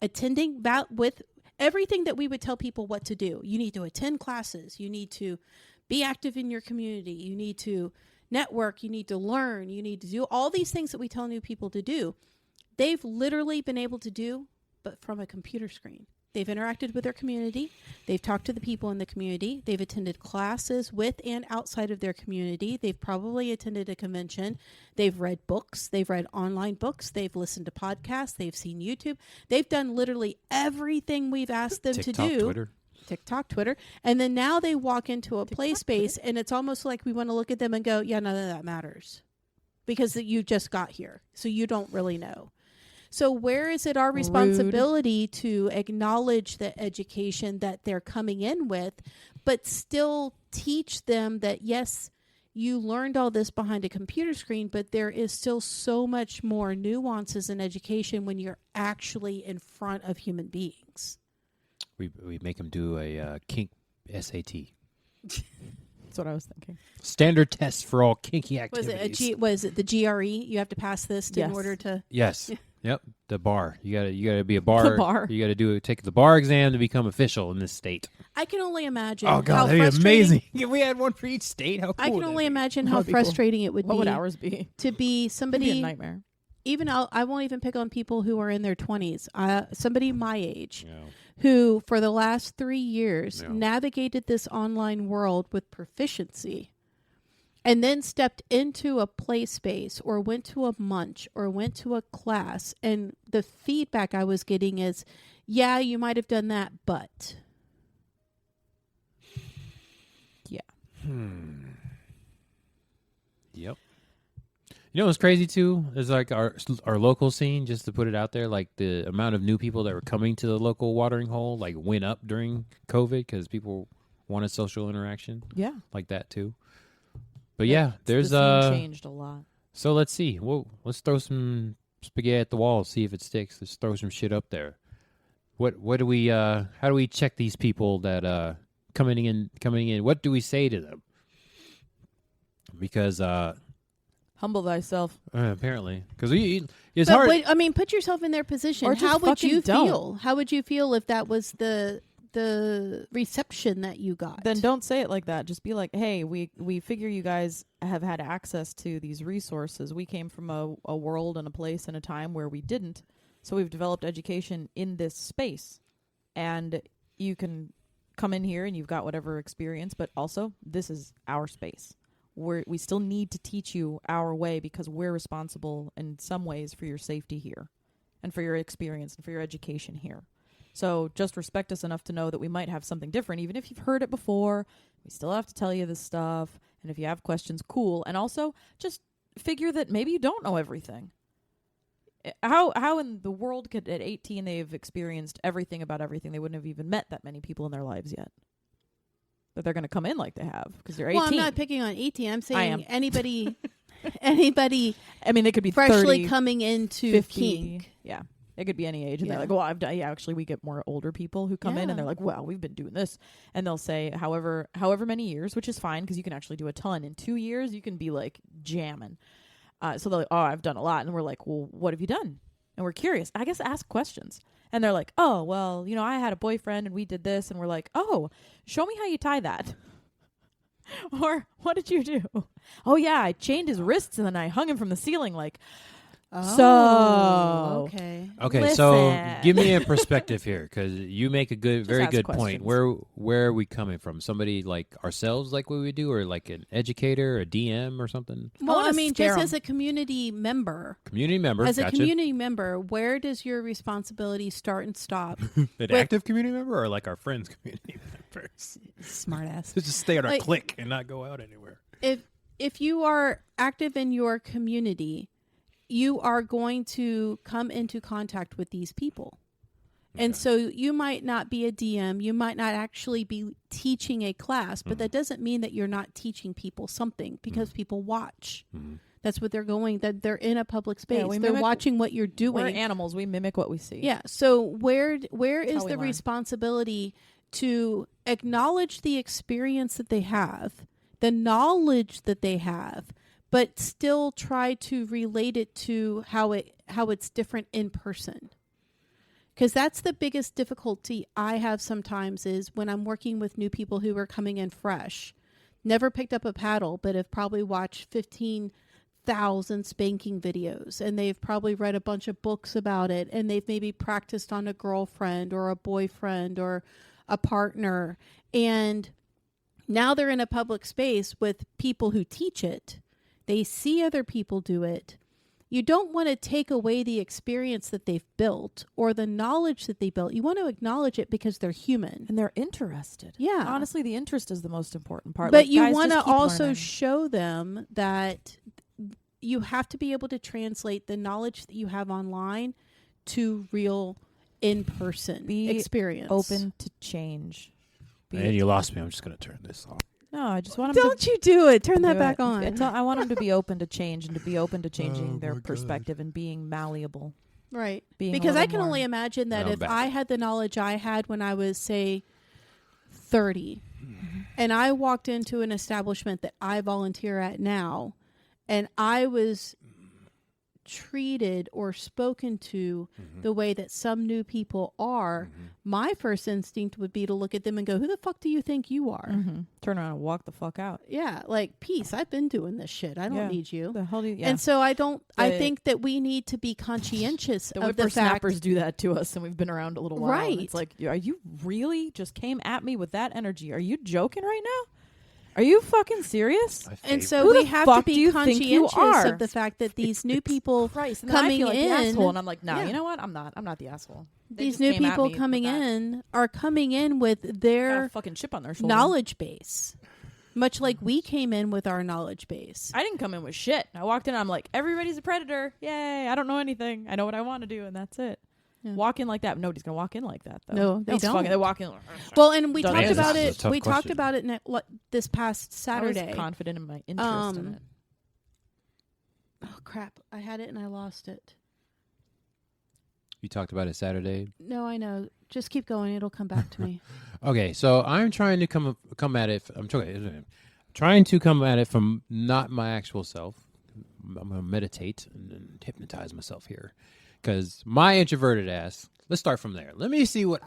attending with everything that we would tell people what to do. You need to attend classes. You need to be active in your community. You need to network. You need to learn. You need to do all these things that we tell new people to do. They've literally been able to do, but from a computer screen. They've interacted with their community. They've talked to the people in the community. They've attended classes with and outside of their community. They've probably attended a convention. They've read books. They've read online books. They've listened to podcasts. They've seen YouTube. They've done literally everything we've asked them to do. TikTok, Twitter. And then now they walk into a play space and it's almost like we want to look at them and go, yeah, none of that matters because you just got here. So you don't really know. So where is it our responsibility to acknowledge the education that they're coming in with, but still teach them that, yes, you learned all this behind a computer screen, but there is still so much more nuances in education when you're actually in front of human beings. We make them do a kink SAT. That's what I was thinking. Standard test for all kinky activities. Was it the GRE? You have to pass this in order to... Yes. Yep, the bar. You gotta be a bar. The bar. You gotta take the bar exam to become official in this state. I can only imagine. Oh God, that'd be amazing! If we had one for each state, how cool! I can only imagine how frustrating it would be. What would ours be? To be somebody. It'd be a nightmare. Even I won't even pick on people who are in their 20s. Somebody my age, who for the last 3 years navigated this online world with proficiency. And then stepped into a play space or went to a munch or went to a class. And the feedback I was getting is, yeah, you might have done that, but. Yeah. Yep. You know what's crazy, too? Is like our local scene, just to put it out there, like the amount of new people that were coming to the local watering hole, like went up during COVID because people wanted social interaction. Yeah. Like that, too. But yeah, there's the scene changed a lot. So let's see. Let's throw some spaghetti at the wall, see if it sticks. Let's throw some shit up there. What do we? How do we check these people that coming in? What do we say to them? Because Humble thyself. Apparently, because it's but hard. I mean, put yourself in their position. Or just How would you fucking feel? How would you feel if that was the reception that you got? Then don't say it like that. Just be like, hey, we figure you guys have had access to these resources. We came from a world and a place and a time where we didn't. So we've developed education in this space. And you can come in here and you've got whatever experience, but also this is our space. We still need to teach you our way because we're responsible in some ways for your safety here and for your experience and for your education here. So just respect us enough to know that we might have something different. Even if you've heard it before, we still have to tell you this stuff. And if you have questions, cool. And also just figure that maybe you don't know everything. How in the world could at 18 they've experienced everything about everything? They wouldn't have even met that many people in their lives yet. But they're going to come in like they have because they're 18. Well, I'm not picking on 18. I'm saying anybody. I mean, they could be freshly 30, coming into 50. kink. Yeah. It could be any age. And Yeah. they're like, well, I've done. Yeah, actually, we get more older people who come in and they're like, well, we've been doing this. And they'll say, however many years, which is fine because you can actually do a ton. In 2 years, you can be like jamming. So they're like, oh, I've done a lot. And we're like, well, what have you done? And we're curious. I guess ask questions. And they're like, oh, well, I had a boyfriend and we did this. And we're like, oh, show me how you tie that. Or what did you do? Oh, yeah, I chained his wrists and then I hung him from the ceiling like, Okay. Okay, so listen. give me a perspective here, because you make a very ask good point. questions. Where are we coming from? Somebody like ourselves, like what we do, or like an educator, a DM, or something? Well, wanna I mean, scare just 'em. as a community member. Community member, As a gotcha. community member, where does your responsibility start and stop? An active community member, or like our friends' community members? Smart ass. Just stay on our Like- clique and not go out anywhere. If you are active in your community, you are going to come into contact with these people. And so you might not be a DM, you might not actually be teaching a class, but that doesn't mean that you're not teaching people something because people watch. That's what they're going, that they're in a public space. we They're mimic- watching what you're doing. We're animals. We mimic what we see. Yeah. So where is how we the learn. responsibility to acknowledge the experience that they have, the knowledge that they have, but still try to relate it to how it's different in person? Because that's the biggest difficulty I have sometimes is when I'm working with new people who are coming in fresh, never picked up a paddle, but have probably watched 15,000 spanking videos, and they've probably read a bunch of books about it, and they've maybe practiced on a girlfriend or a boyfriend or a partner, and now they're in a public space with people who teach it. They see other people do it. You don't want to take away the experience that they've built or the knowledge that they built. You want to acknowledge it because they're human. And they're interested. Yeah. Honestly, the interest is the most important part. But Like, you guys, want to just keep also learning. show them that you have to be able to translate the knowledge that you have online to real in-person Be experience. open to change. And you lost me. I'm just going to turn this off. No, I just want them Don't you do it. Turn that do back it. on. I want them to be open to change and to be open to changing Oh their my God. perspective and being malleable. Right. Being a Because I little can more- only imagine that No, if back I up. had the knowledge I had when I was, say, 30, and I walked into an establishment that I volunteer at now, and I was treated or spoken to the way that some new people are, my first instinct would be to look at them and go, who the fuck do you think you are? Turn around and walk the fuck out. Yeah, like, peace, I've been doing this shit. I don't Yeah. need you. The hell do you? Yeah. And so I The- think that we need to be conscientious the of the fact. whippersnappers do that to us, and we've been around a little while. and Right. It's like, are you really just came at me with that energy? Are you joking right now? Are you fucking serious? And so Who we the have to fuck do be you think you conscientious are? of the fact that these new people Christ, and then I coming feel like the in, asshole, and I'm like, no, Yeah. you know what? I'm not the asshole. They these just new came at people me coming with that. in are coming in with Got a their fucking chip on their shoulder. knowledge base, much like we came in with our knowledge base. I didn't come in with shit. I walked in and I'm like, everybody's a predator. Yay. I don't know anything. I know what I want to do, and that's it. Yeah. Walk in like that. Nobody's going to walk in like that, though. No, they don't. They walk in. Well, and we Done. talked Yeah, about this is it. a tough We talked question. about it this past I was Saturday. confident in my interest in it. Oh crap! I had it and I lost it. You talked about it Saturday. No, I know. Just keep going. It'll come back to me. Okay, so I'm trying to come at it. I'm trying to come at it from not my actual self, I'm gonna meditate and hypnotize myself here, because my introverted ass. Let's start from there. Let me see what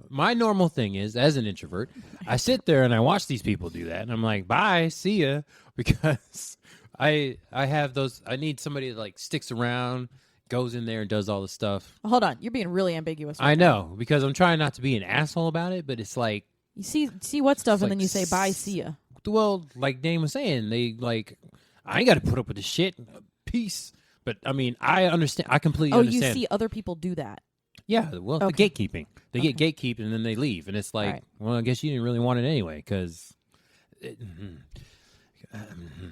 my normal thing is as an introvert. I sit there and I watch these people do that, and I'm like, bye, see ya, because I have those. I need somebody that like sticks around, goes in there and does all the stuff. Hold on, you're being really ambiguous. Right I now. know, because I'm trying not to be an asshole about it, but it's like You see what stuff, and like then you say bye, see ya. well, like Dane was saying, they like I ain't got to put up with this shit. Peace. But I mean, I understand. I completely understand. You see other people do that. Yeah, well, the gatekeeping. They get gatekeeped and then they leave, and it's like, Right. well, I guess you didn't really want it anyway, because.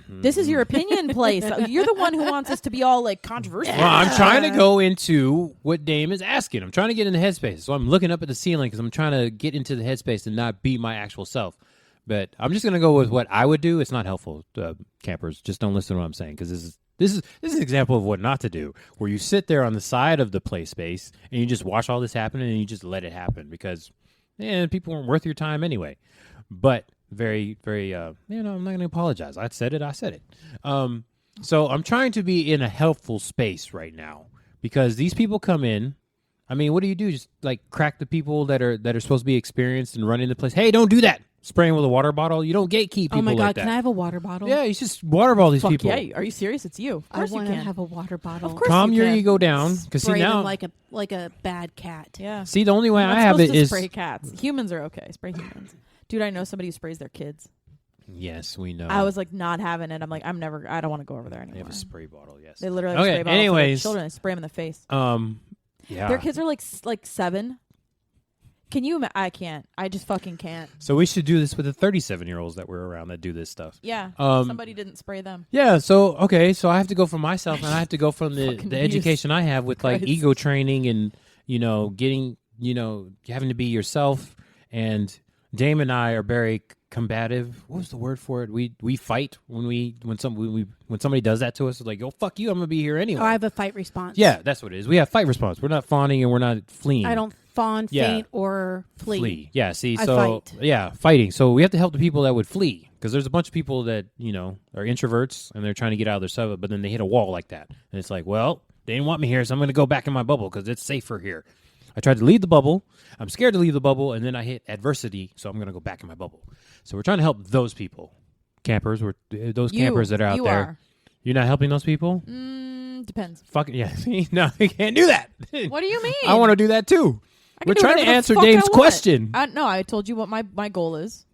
This is your opinion place. You're the one who wants us to be all like controversial. Well, I'm trying to go into what Dame is asking. I'm trying to get in the headspace, so I'm looking up at the ceiling because I'm trying to get into the headspace and not be my actual self. But I'm just gonna go with what I would do. It's not helpful, campers. Just don't listen to what I'm saying, because this is an example of what not to do, where you sit there on the side of the play space and you just watch all this happen and you just let it happen, because people weren't worth your time anyway. But very, very, I'm not going to apologize. I said it. So I'm trying to be in a helpful space right now, because these people come in. I mean, what do you do? Just like crack the people that are supposed to be experienced and running the place. Hey, don't do that. Spraying with a water bottle. You don't gatekeep people. Oh my God, like that. Can I have a water bottle? Yeah, you just waterball these Fuck people. yeah, are you serious? It's you. Of I course you want to can. have a water bottle. Of course Calm you your can. ego down, because see Spray now, them like a bad cat. Yeah. see the only way You're I not have supposed it to is spray cats. Humans are okay. Spray humans. Dude, I know somebody who sprays their kids. yes, we know. I was like not having it. I'm like, I don't want to go over there They anymore. have a spray bottle. Yes. They literally have a Okay, spray bottle for their anyways. children and spray them in the face. Yeah. Their kids are like 7. Can you? I can't. I just fucking can't. So we should do this with the 37-year-olds that were around that do this stuff. Yeah. Um, Somebody didn't spray them. Yeah. So okay. So I have to go from myself, and I have to go from the Fucking education I have with like Christ. ego training and getting having to be yourself. And Dame and I are very combative. What was the word for it? We fight when somebody does that to us. It's like, oh fuck you, I'm gonna be here anyway. Oh, I have a fight response. Yeah, that's what it is. We have fight response. We're not fawning and we're not fleeing. I don't fawn, Yeah. faint, or flee. Yeah, see, I so fight. yeah, fighting. So we have to help the people that would flee, because there's a bunch of people that are introverts and they're trying to get out of their stuff, but then they hit a wall like that, and it's like, well, they didn't want me here, so I'm going to go back in my bubble because it's safer here. I tried to leave the bubble. I'm scared to leave the bubble, and then I hit adversity, so I'm going to go back in my bubble. So we're trying to help those people, campers. Campers that are out there. Are. You're not helping those people? Depends. Fucking yeah. See, no, you can't do that. What do you mean? I want to do that too. I can We're do trying to whatever the answer fuck I Dave's want. question. No, I told you what my goal is.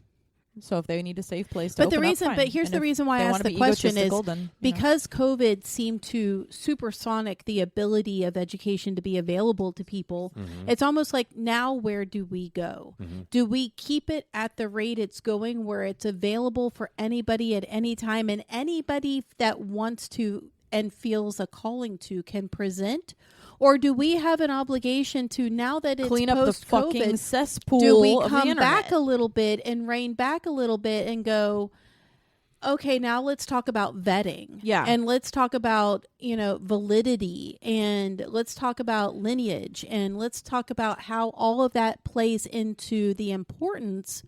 So if they need a safe place to But the open up, reason, fine. but here's And the if reason why they I wanna asked the be question is egotistical, then, because COVID seemed to supersonic the ability of education to be available to people. It's almost like, now where do we go? Do we keep it at the rate it's going, where it's available for anybody at any time, and anybody that wants to and feels a calling to can present? Or do we have an obligation to, now that it's clean up the post-COVID, fucking cesspool do we of the come back internet? a little bit and rein back a little bit and go, okay, now let's talk about vetting. Yeah. And let's talk about, validity, and let's talk about lineage, and let's talk about how all of that plays into the importance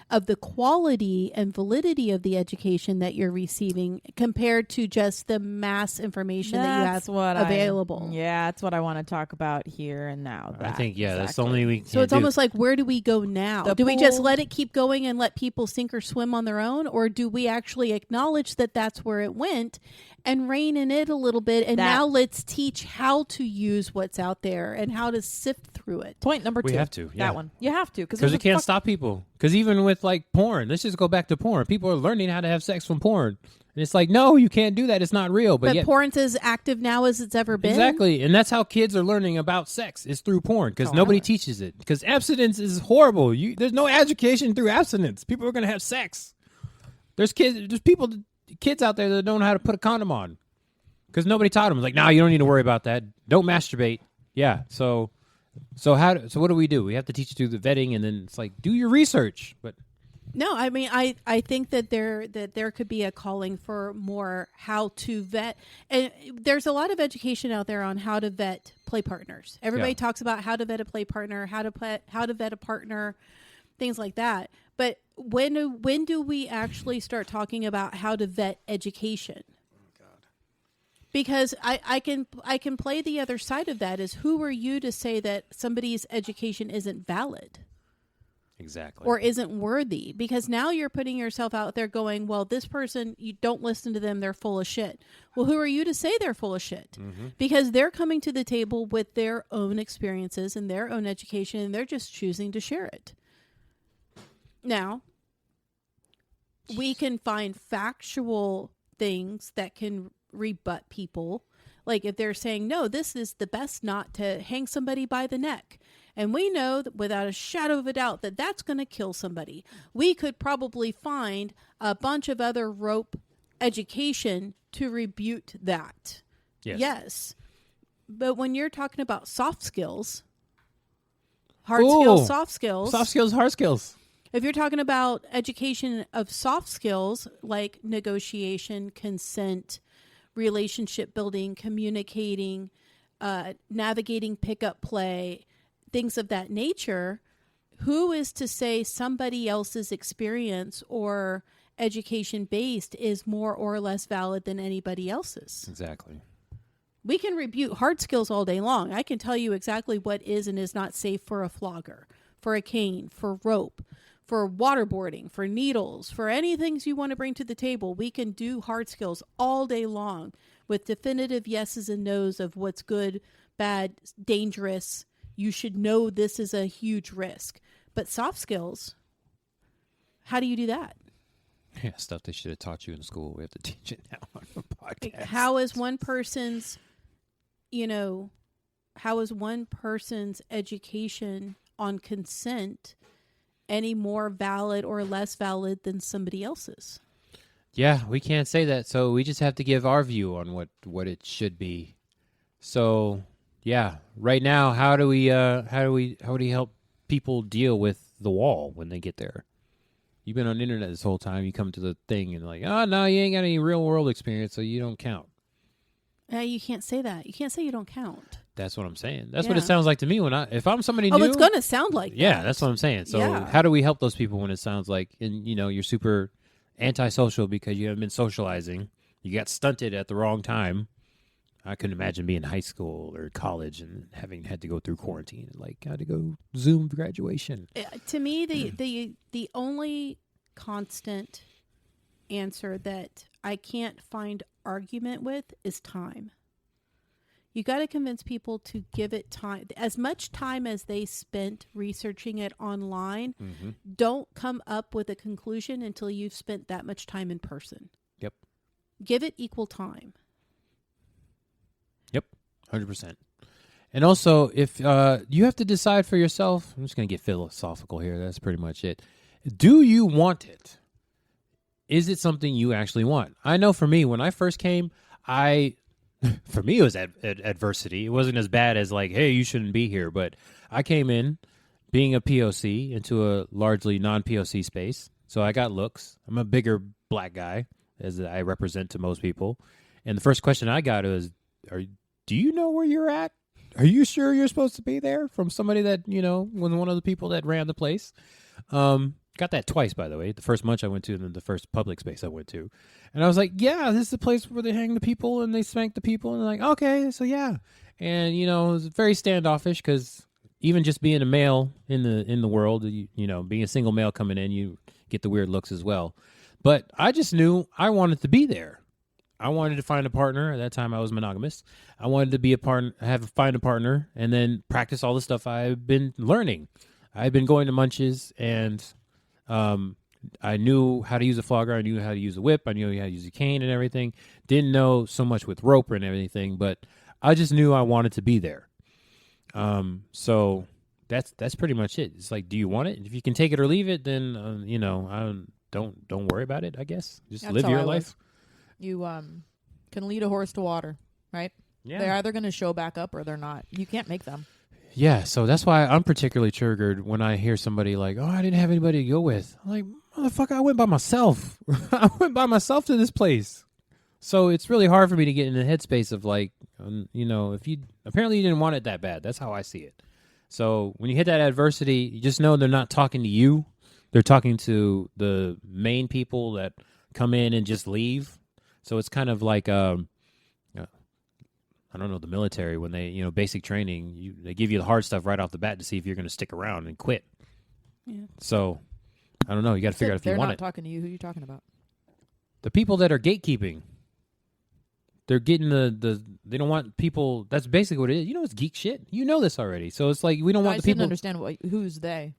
of the quality and validity of the education that you're receiving compared to just the mass information that you have available. That's what I want to talk about here and now. I think, that's the exactly. only we So it's almost like, where do we go now? The Do we just pool- let it keep going and let people sink or swim on their own? Or do we actually acknowledge that that's where it went and rein in it a little bit? And now let's teach how to use what's out there and how to sift through it. Point number 2. We have to, yeah. That one. You have to. because you can't stop people. Because even with like porn, let's just go back to porn. People are learning how to have sex from porn. And it's like, no, you can't do that. It's not real. But yet, porn's as active now as it's ever been. exactly. And that's how kids are learning about sex, is through porn, because nobody teaches it. Because abstinence is horrible. There's no education through abstinence. People are going to have sex. There's kids out there that don't know how to put a condom on because nobody taught them. It's like, no, you don't need to worry about that. Don't masturbate. Yeah. So what do we do? We have to teach through the vetting, and then it's like, do your research. But No, I mean, I think that there could be a calling for more how to vet. And there's a lot of education out there on how to vet play partners. Everybody talks about how to vet a play partner, how to vet a partner, things like that. But when do we actually start talking about how to vet education? Because I can play the other side of that is, who are you to say that somebody's education isn't valid? Exactly. Or isn't worthy? Because now you're putting yourself out there going, well, this person, you don't listen to them, they're full of shit. Well, who are you to say they're full of shit? Mm-hmm. Because they're coming to the table with their own experiences and their own education, and they're just choosing to share it. Now, we can find factual things that can rebut people. Like if they're saying, no, this is the best knot to hang somebody by the neck. And we know that without a shadow of a doubt that that's going to kill somebody. We could probably find a bunch of other rope education to rebut that. Yes. But when you're talking about soft skills, hard skills, soft skills. Soft skills, hard skills. If you're talking about education of soft skills like negotiation, consent, relationship building, communicating, navigating pickup play, things of that nature, who is to say somebody else's experience or education based is more or less valid than anybody else's? Exactly. We can rebut hard skills all day long. I can tell you exactly what is and is not safe for a flogger, for a cane, for rope, for waterboarding, for needles, for anything you want to bring to the table. We can do hard skills all day long with definitive yeses and nos of what's good, bad, dangerous. You should know this is a huge risk. But soft skills, how do you do that? Yeah, stuff they should have taught you in school. We have to teach it now on the podcast. Like, how is one person's education on consent any more valid or less valid than somebody else's? Yeah, we can't say that. So we just have to give our view on what it should be. So yeah, right now, how do we help people deal with the wall when they get there? You've been on the internet this whole time. You come to the thing and like, oh no, you ain't got any real world experience, so you don't count. You can't say that. You can't say you don't count. That's what I'm saying. That's what it sounds like to me if I'm somebody new. Oh, it's going to sound like that. Yeah, that's what I'm saying. So how do we help those people when it sounds like, and you're super antisocial because you haven't been socializing. You got stunted at the wrong time. I couldn't imagine being in high school or college and having had to go through quarantine. Like, had to go Zoom graduation. To me, the only constant answer that I can't find argument with is time. You got to convince people to give it time, as much time as they spent researching it online. Mm-hmm. Don't come up with a conclusion until you've spent that much time in person. Yep. Give it equal time. Yep, 100%. And also, if you have to decide for yourself, I'm just going to get philosophical here. That's pretty much it. Do you want it? Is it something you actually want? I know for me, when I first came, for me, it was adversity. It wasn't as bad as like, hey, you shouldn't be here. But I came in being a POC into a largely non-POC space. So I got looks. I'm a bigger black guy, as I represent to most people. And the first question I got was, do you know where you're at? Are you sure you're supposed to be there? From somebody that, was one of the people that ran the place. Got that twice, by the way. The first munch I went to and then the first public space I went to. And I was like, yeah, this is the place where they hang the people and they spank the people. And they're like, okay, so yeah. And, it was very standoffish because even just being a male in the world, being a single male coming in, you get the weird looks as well. But I just knew I wanted to be there. I wanted to find a partner. At that time, I was monogamous. I wanted to be find a partner, and then practice all the stuff I've been learning. I've been going to munches, and I knew how to use a flogger. I knew how to use a whip. I knew how to use a cane and everything. Didn't know so much with rope and everything, but I just knew I wanted to be there. So that's pretty much it. It's like, do you want it? If you can take it or leave it, then don't worry about it. I guess just live your life. You can lead a horse to water, right? Yeah. They're either going to show back up or they're not. You can't make them. Yeah, so that's why I'm particularly triggered when I hear somebody like, oh, I didn't have anybody to go with. I'm like, motherfucker, I went by myself. I went by myself to this place. So it's really hard for me to get in the headspace of like, if you didn't want it that bad. That's how I see it. So when you hit that adversity, you just know they're not talking to you. They're talking to the main people that come in and just leave. So it's kind of like I don't know, the military, when they, basic training, they give you the hard stuff right off the bat to see if you're going to stick around and quit. Yeah. So, I don't know. You got to figure out if you want it. They're not talking to you. Who are you talking about? The people that are gatekeeping. They're getting they don't want people. That's basically what it is. It's geek shit. You know this already. So it's like we don't want the people. I didn't understand who's they.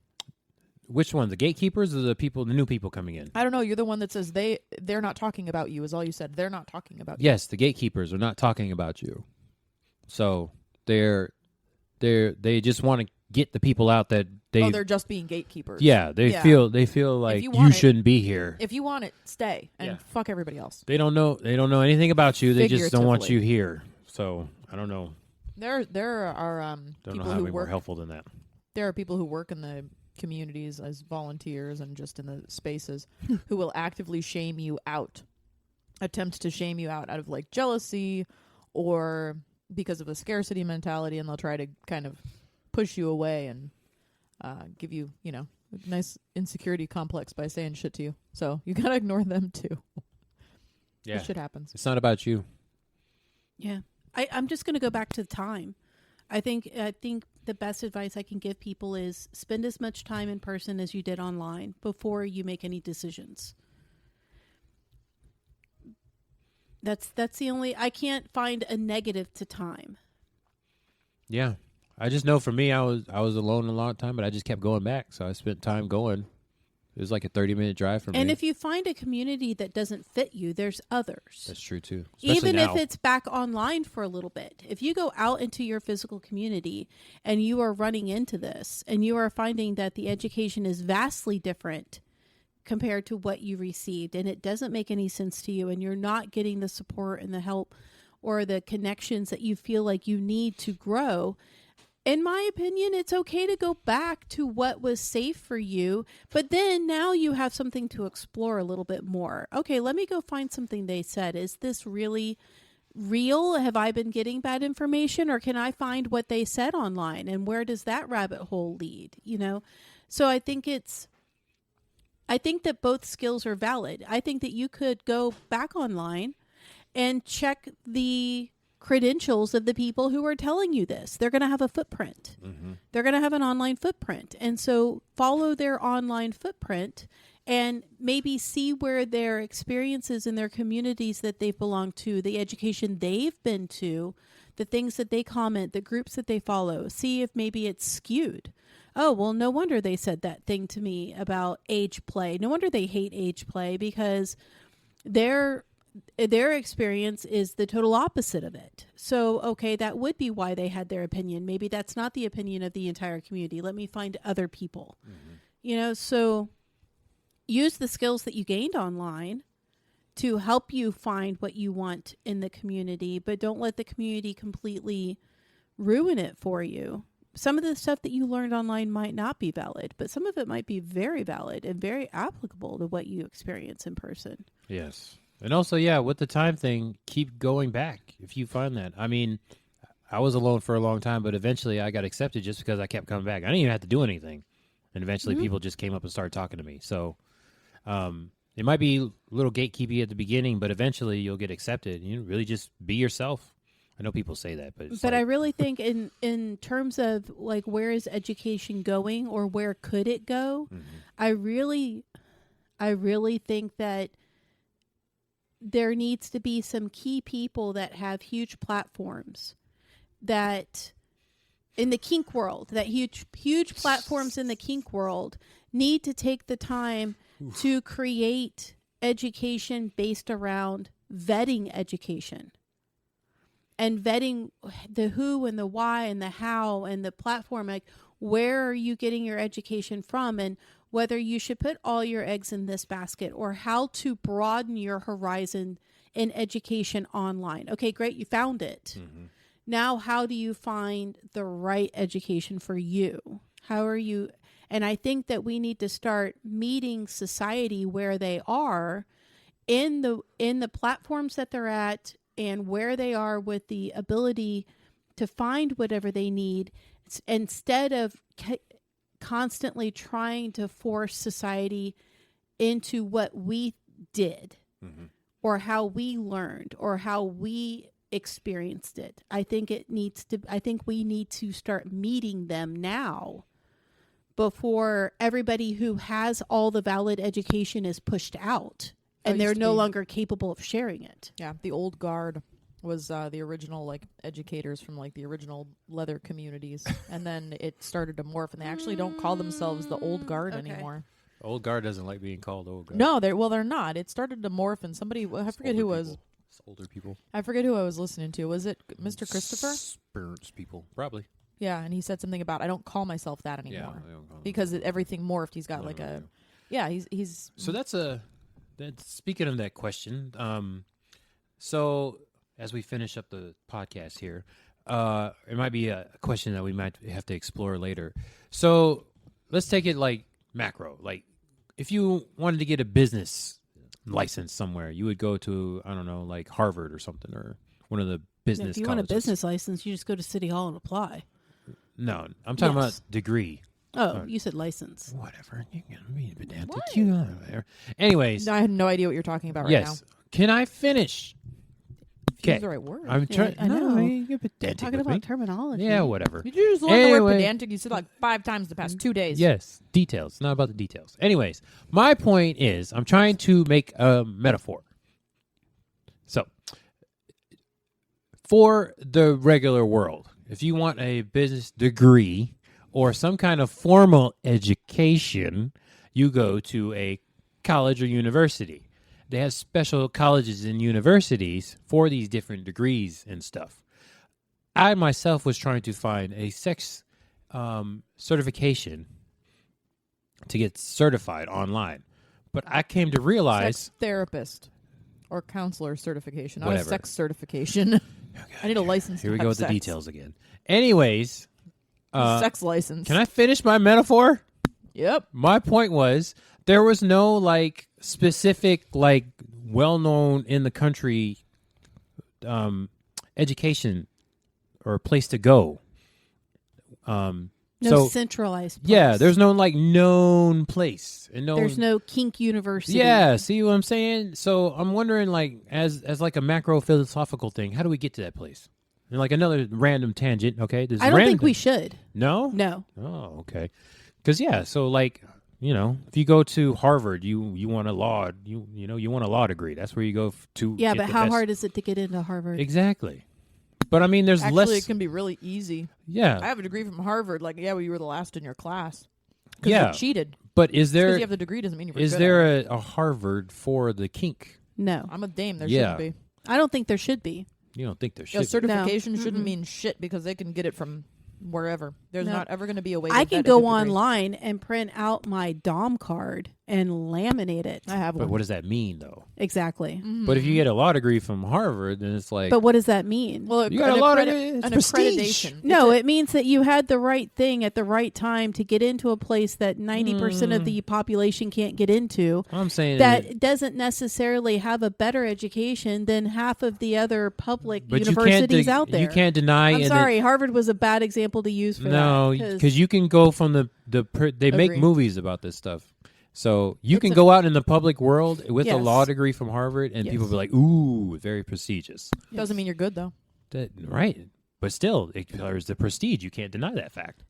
Which one? The gatekeepers or the new people coming in? I don't know. You're the one that says they're not talking about you. Is all you said. They're not talking about you. Yes, the gatekeepers are not talking about you. So they just want to get the people out that they're just being gatekeepers. Yeah, they feel like you shouldn't be here. If you want it, stay and fuck everybody else. They don't know anything about you. They just don't want you here. So I don't know. There are don't people know how who to be more work. helpful than that. There are people who work in the communities as volunteers and just in the spaces who will actively shame you out, attempt to shame you out of like jealousy or because of a scarcity mentality, and they'll try to kind of push you away and give you, a nice insecurity complex by saying shit to you. So you gotta ignore them too. Yeah, this shit happens. It's not about you. Yeah, I'm just gonna go back to the time. I think the best advice I can give people is spend as much time in person as you did online before you make any decisions. That's the only, I can't find a negative to time. Yeah. I just know for me, I was alone a long time, but I just kept going back. So I spent time going. It was like a 30-minute drive for me. And if you find a community that doesn't fit you, there's others. That's true too. Especially even now. if it's back online for a little bit. If you go out into your physical community and you are running into this and you are finding that the education is vastly different compared to what you received and it doesn't make any sense to you and you're not getting the support and the help or the connections that you feel like you need to grow, in my opinion, it's okay to go back to what was safe for you, but then now you have something to explore a little bit more. Okay, let me go find something they said. Is this really real? Have I been getting bad information, or can I find what they said online, and where does that rabbit hole lead? So I think that both skills are valid. I think that you could go back online and check the credentials of the people who are telling you this. They're going to have a footprint. Mm-hmm. They're going to have an online footprint. And so follow their online footprint and maybe see where their experiences in their communities that they've belonged to, the education they've been to, the things that they comment, the groups that they follow. See if maybe it's skewed. Oh, well, no wonder they said that thing to me about age play. No wonder they hate age play, because their experience is the total opposite of it. So, okay, that would be why they had their opinion. Maybe that's not the opinion of the entire community. Let me find other people. Mm-hmm. So use the skills that you gained online to help you find what you want in the community, but don't let the community completely ruin it for you. Some of the stuff that you learned online might not be valid, but some of it might be very valid and very applicable to what you experience in person. Yes. And also, yeah, with the time thing, keep going back if you find that. I mean, I was alone for a long time, but eventually I got accepted just because I kept coming back. I didn't even have to do anything. And eventually people just came up and started talking to me. So it might be a little gatekeepy at the beginning, but eventually you'll get accepted. You really just be yourself. I know people say that, but I really think in terms of like, where is education going or where could it go? Mm-hmm. I really think that there needs to be some key people that have huge platforms that in the kink world, that huge platforms in the kink world need to take the time to create education based around vetting education and vetting the who and the why and the how and the platform. Like, where are you getting your education from, and whether you should put all your eggs in this basket, or how to broaden your horizon in education online. Okay, great. You found it. Mm-hmm. Now, how do you find the right education for you? How are you? And I think that we need to start meeting society where they are in the platforms that they're at and where they are with the ability to find whatever they need, instead of constantly trying to force society into what we did, mm-hmm. or how we learned, or how we experienced it. I think we need to start meeting them now before everybody who has all the valid education is pushed out and they're no longer capable of sharing it. Yeah, the old guard was the original like educators from like the original leather communities, and then it started to morph, and they actually don't call themselves the old guard anymore. Old guard doesn't like being called old guard. No, they're not. It started to morph, and somebody I forget who was. It's older people. I forget who I was listening to. Was it Mr. Christopher? Spirits people, probably. Yeah, and he said something about I don't call myself that anymore I don't call because everything morphed. He's got he's So that's speaking of that question. So as we finish up the podcast here, it might be a question that we might have to explore later. So let's take it like macro. Like if you wanted to get a business license somewhere, you would go to, I don't know, like Harvard or something, or one of the business If you colleges. want a business license, you just go to City Hall and apply. No, I'm talking about degree. Oh, you said license. Whatever. You can be pedantic. You know, there. Anyways. I have no idea what you're talking about right now. Yes. Can I finish? Use the right word. I'm trying. I know. You're pedantic Talking with about me. terminology. Yeah, whatever. Did you just learn the word pedantic? You said like 5 times the past 2 days. Yes, details. Not about the details. Anyways, my point is I'm trying to make a metaphor. So, for the regular world, if you want a business degree or some kind of formal education, you go to a college or university. They have special colleges and universities for these different degrees and stuff. I myself was trying to find a sex certification to get certified online. But I came to realize... Sex therapist or counselor certification, not Whatever. a sex certification. I need a license. Here we to go have with the sex. details again. Anyways... sex license. Can I finish my metaphor? Yep. My point was there was no like specific like well-known in the country education or place to go. No centralized place. Yeah, there's no like known place. And There's no Kink University. Yeah, see what I'm saying? So I'm wondering like as like a macro philosophical thing, how do we get to that place? And like another random tangent, okay? I don't think we should. No? No. Oh, okay. Because so like, if you go to Harvard, you want a law, you want a law degree. That's where you go to. Yeah, get but the how best. hard is it to get into Harvard? Exactly. But I mean, there's Actually, less. it can be really easy. Yeah. I have a degree from Harvard. Like, yeah, well, you were the last in your class. Because Yeah. you cheated. But is Because there you have the degree doesn't mean you were is good there at it. a Harvard for the kink? No. I'm a dame. There Yeah. shouldn't be. I don't think there should be. You don't think there A should? be. certification No. shouldn't mean shit because they can get it from wherever. There's No. not ever going to be a way to I vet can a go good degree. online and print out my DOM card and laminate it. I have But one. what does that mean though? Exactly. But if you get a law degree from Harvard, then it's like. But what does that mean? Well, You got a lot of it. It's an prestige. accreditation. No, it means that you had the right thing at the right time to get into a place that 90% of the population can't get into. I'm saying That doesn't necessarily have a better education than half of the other public but universities out there. You can't deny. I'm and sorry, Harvard was a bad example to use for No, that. because you can go from they make Agree. movies about this stuff. So you It's can a- go out in the public world with a Yes. law degree from Harvard, and people Yes. be like, "Ooh, very prestigious." Doesn't mean you're good though. Right? But still, there's the prestige. You can't deny that fact.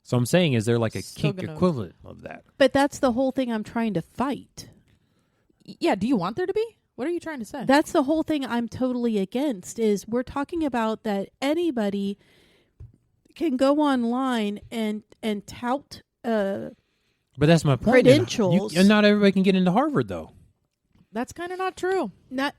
So I'm saying, is there like a Still kink gonna- equivalent of that? But that's the whole thing I'm trying to fight. Yeah. Do you want there to be? What are you trying to say? That's the whole thing I'm totally against is we're talking about that anybody can go online and tout But that's my point. Credentials. And not everybody can get into Harvard, though. That's kind of not true. not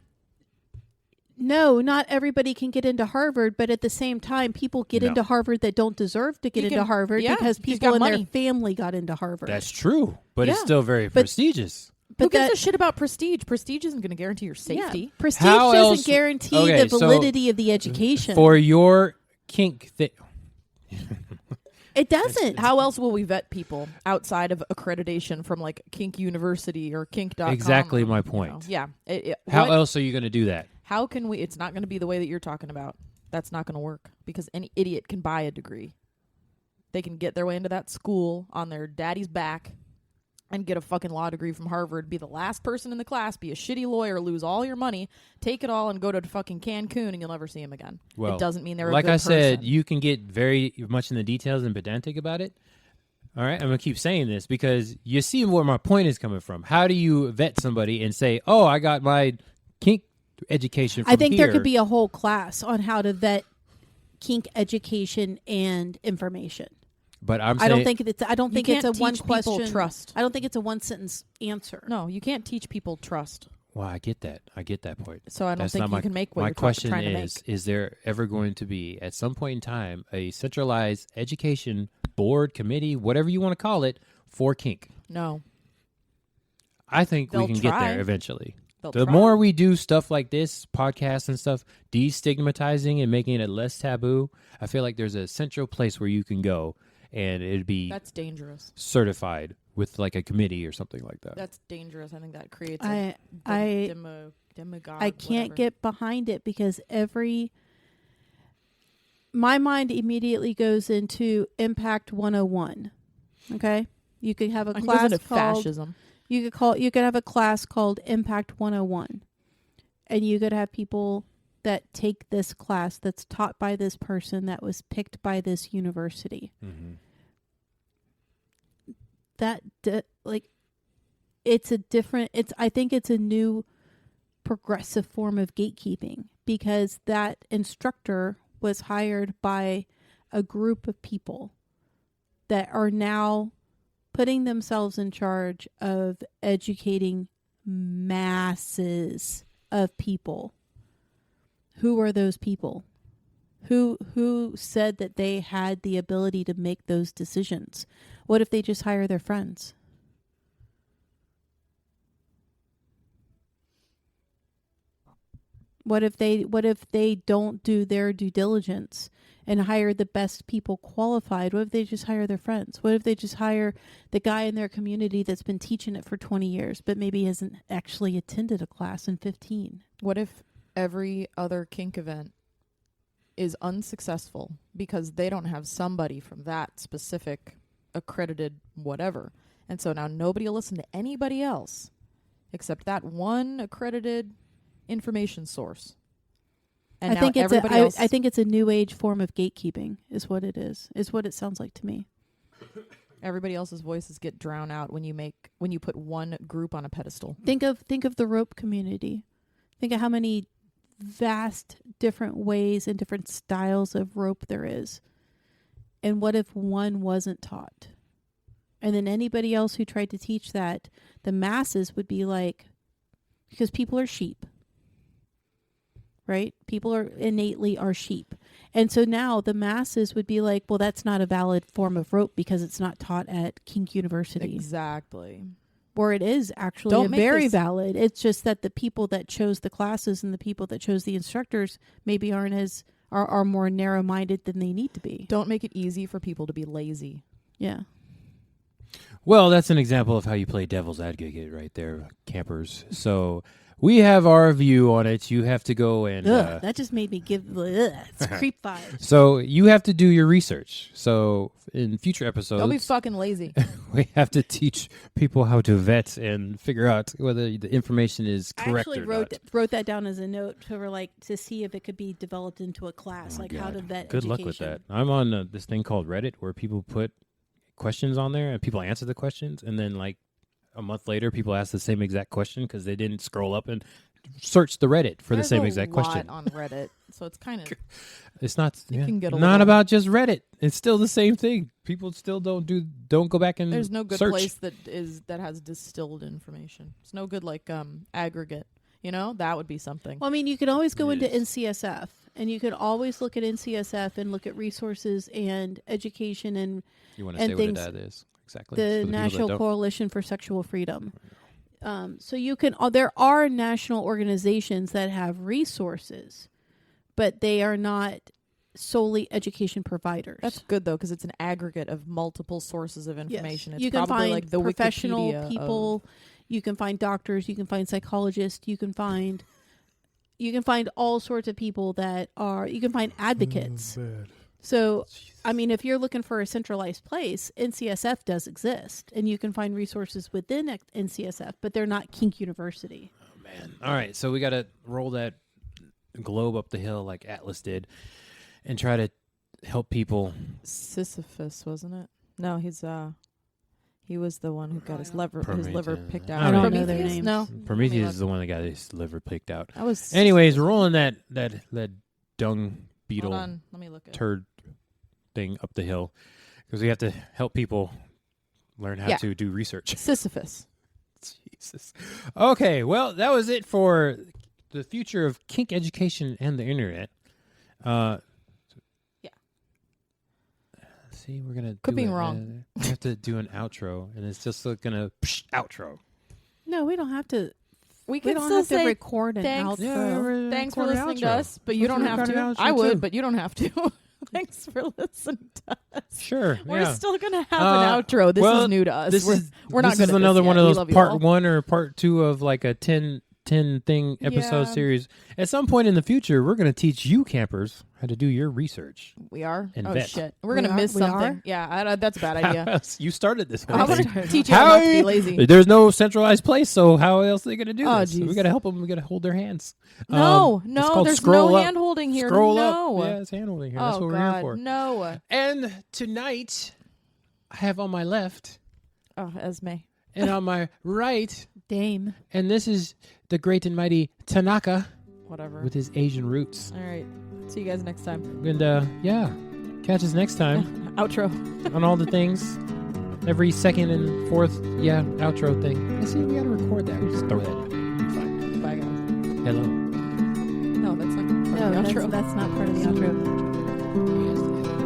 everybody can get into Harvard, but at the same time people get No. into Harvard that don't deserve to get You into can- Harvard yeah, because he's people got in money. their family got into Harvard. That's true, but it's Yeah. still very But- prestigious. but Who gives that- a shit about prestige? Prestige isn't going to guarantee your safety. Yeah. Prestige How doesn't else- guarantee Okay, the so validity of the education. For your kink thing. It doesn't. How else will we vet people outside of accreditation from like Kink University or Kink.com? Exactly or, my you point. know? Yeah. How what- else are you going to do that? How can we? It's not going to be the way that you're talking about. That's not going to work because any idiot can buy a degree. They can get their way into that school on their daddy's back and get a fucking law degree from Harvard, be the last person in the class, be a shitty lawyer, lose all your money, take it all and go to fucking Cancun and you'll never see him again. Well, it doesn't mean they're like a good I said, person. you can get very much in the details and pedantic about it. All right, I'm going to keep saying this because you see where my point is coming from. How do you vet somebody and say, oh, I got my kink education from I think here. there could be a whole class on how to vet kink education and information. But I'm I saying, don't think it's. I don't You think it's a can't one teach people question. trust. I don't think it's a one sentence answer. No, you can't teach people trust. well, I get that. I get that point. So I don't That's think not you can make what my you're question trying to is there ever going to be, at some point in time, a centralized education board, committee, whatever you want to call it, for kink? make. No. I think we They'll can get try. there eventually. They'll The try. more we do stuff like this, podcasts and stuff, destigmatizing and making it less taboo, I feel like there's a central place where you can go and it'd be That's dangerous. certified with like a committee or something like that. That's dangerous. I think that creates I demagogue. I can't whatever. get behind it because my mind immediately goes into Impact 101. Okay, you could have a It goes class into called fascism. you could have a class called Impact 101, and you could have people that take this class that's taught by this person that was picked by this university. Mm-hmm. It's a different. I think it's a new progressive form of gatekeeping because that instructor was hired by a group of people that are now putting themselves in charge of educating masses of people. Who are those people? Who said that they had the ability to make those decisions? What if they just hire their friends? What if they don't do their due diligence and hire the best people qualified? What if they just hire their friends? What if they just hire the guy in their community that's been teaching it for 20 years but maybe hasn't actually attended a class in 15? What if every other kink event is unsuccessful because they don't have somebody from that specific accredited whatever? And so now nobody will listen to anybody else except that one accredited information source. And now everybody else... I think it's a new age form of gatekeeping is what it is what it sounds like to me. Everybody else's voices get drowned out when you put one group on a pedestal. Think of the rope community. Think of how many vast different ways and different styles of rope there is. And what if one wasn't taught? And then anybody else who tried to teach that, the masses would be like, because people are sheep. Right? People are innately sheep. And so now the masses would be like, well, that's not a valid form of rope because it's not taught at Kink University. Exactly. Or it is actually very valid. It's just that the people that chose the classes and the people that chose the instructors maybe are more narrow-minded than they need to be. Don't make it easy for people to be lazy. Yeah. Well, that's an example of how you play devil's advocate right there, campers. So we have our view on it. You have to go and... that just made me give... it's creep vibes. So you have to do your research. So in future episodes... Don't be fucking lazy. We have to teach people how to vet and figure out whether the information is correct I actually or wrote not. wrote that down as a note to see if it could be developed into a class, Oh, how to God. vet Good education. luck with that. I'm on this thing called Reddit where people put questions on there and people answer the questions, and then like a month later people ask the same exact question because they didn't scroll up and search the Reddit for the same exact question. on Reddit, so it's kind of... It's not can get a not little- about just Reddit. It's still the same thing. People still don't go back and There's no good search. place that has distilled information. It's no good like aggregate. You know, that would be something. Well, I mean, you can always go into Yes. NCSF, and you could always look at NCSF and look at resources and education and You want to and say what things- that is exactly? the for people that National don't? Coalition for Sexual Freedom. So you can. There are national organizations that have resources, but they are not solely education providers. That's good though, because it's an aggregate of multiple sources of information. Yes. It's You can probably find like the professional Wikipedia people. You can find doctors. You can find psychologists. You can find all sorts of people that are. You can find advocates. So, I mean, if you're looking for a centralized place, NCSF does exist, and you can find resources within NCSF, but they're not Kink University. Oh, man. All right, so we got to roll that globe up the hill like Atlas did and try to help people. Sisyphus, wasn't it? No, he was the one who got his liver picked out. I don't know their names. No, Prometheus is the one that got his liver picked out. I was. Anyways, we're rolling that dung beetle Hold on, let me look at turd thing up the hill because we have to help people learn how to do research. Sisyphus. Jesus. Okay, well, that was it for the future of kink education and the internet. See, we're gonna could be wrong. We have to do an outro, and it's just gonna outro. No, we don't have to. We We can don't still have to say record an thanks. outro. Thanks for record listening outro. to us, but you Let's don't have record an to. outro I would, too. but you don't have to. Thanks for listening to us. Sure, We're still gonna have an outro. This well, is new to us. This We're not This good is at another this one yet. of We those love you all. part 1 or part 2 of like a 10 thing episode Yeah. series. At some point in the future, we're going to teach you campers how to do your research. We are. And oh vet. shit, we're We gonna are? miss We something. are? Yeah, that's a bad idea. You started this I'm whole gonna thing. teach you how not to be lazy. There's no centralized place, so how else are they going to do Oh, this? So we geez. got to help them. We got to hold their hands. No, it's no, called there's scroll no up. hand holding here. Scroll no. up. Yeah, it's hand holding here. That's Oh what we're God, here for. no. And tonight, I have on my left Oh, Esme. and on my right, Dame. and this is the great and mighty Tanaka Whatever. with his Asian roots. All right. See you guys next time. And yeah, catch us next time Outro. on all the things. Every second and fourth, outro thing. I see, we got to record that. We just throw that in. Fine. Bye, guys. Hello. No, that's not part No, of the outro. that's not part of the outro. Yes,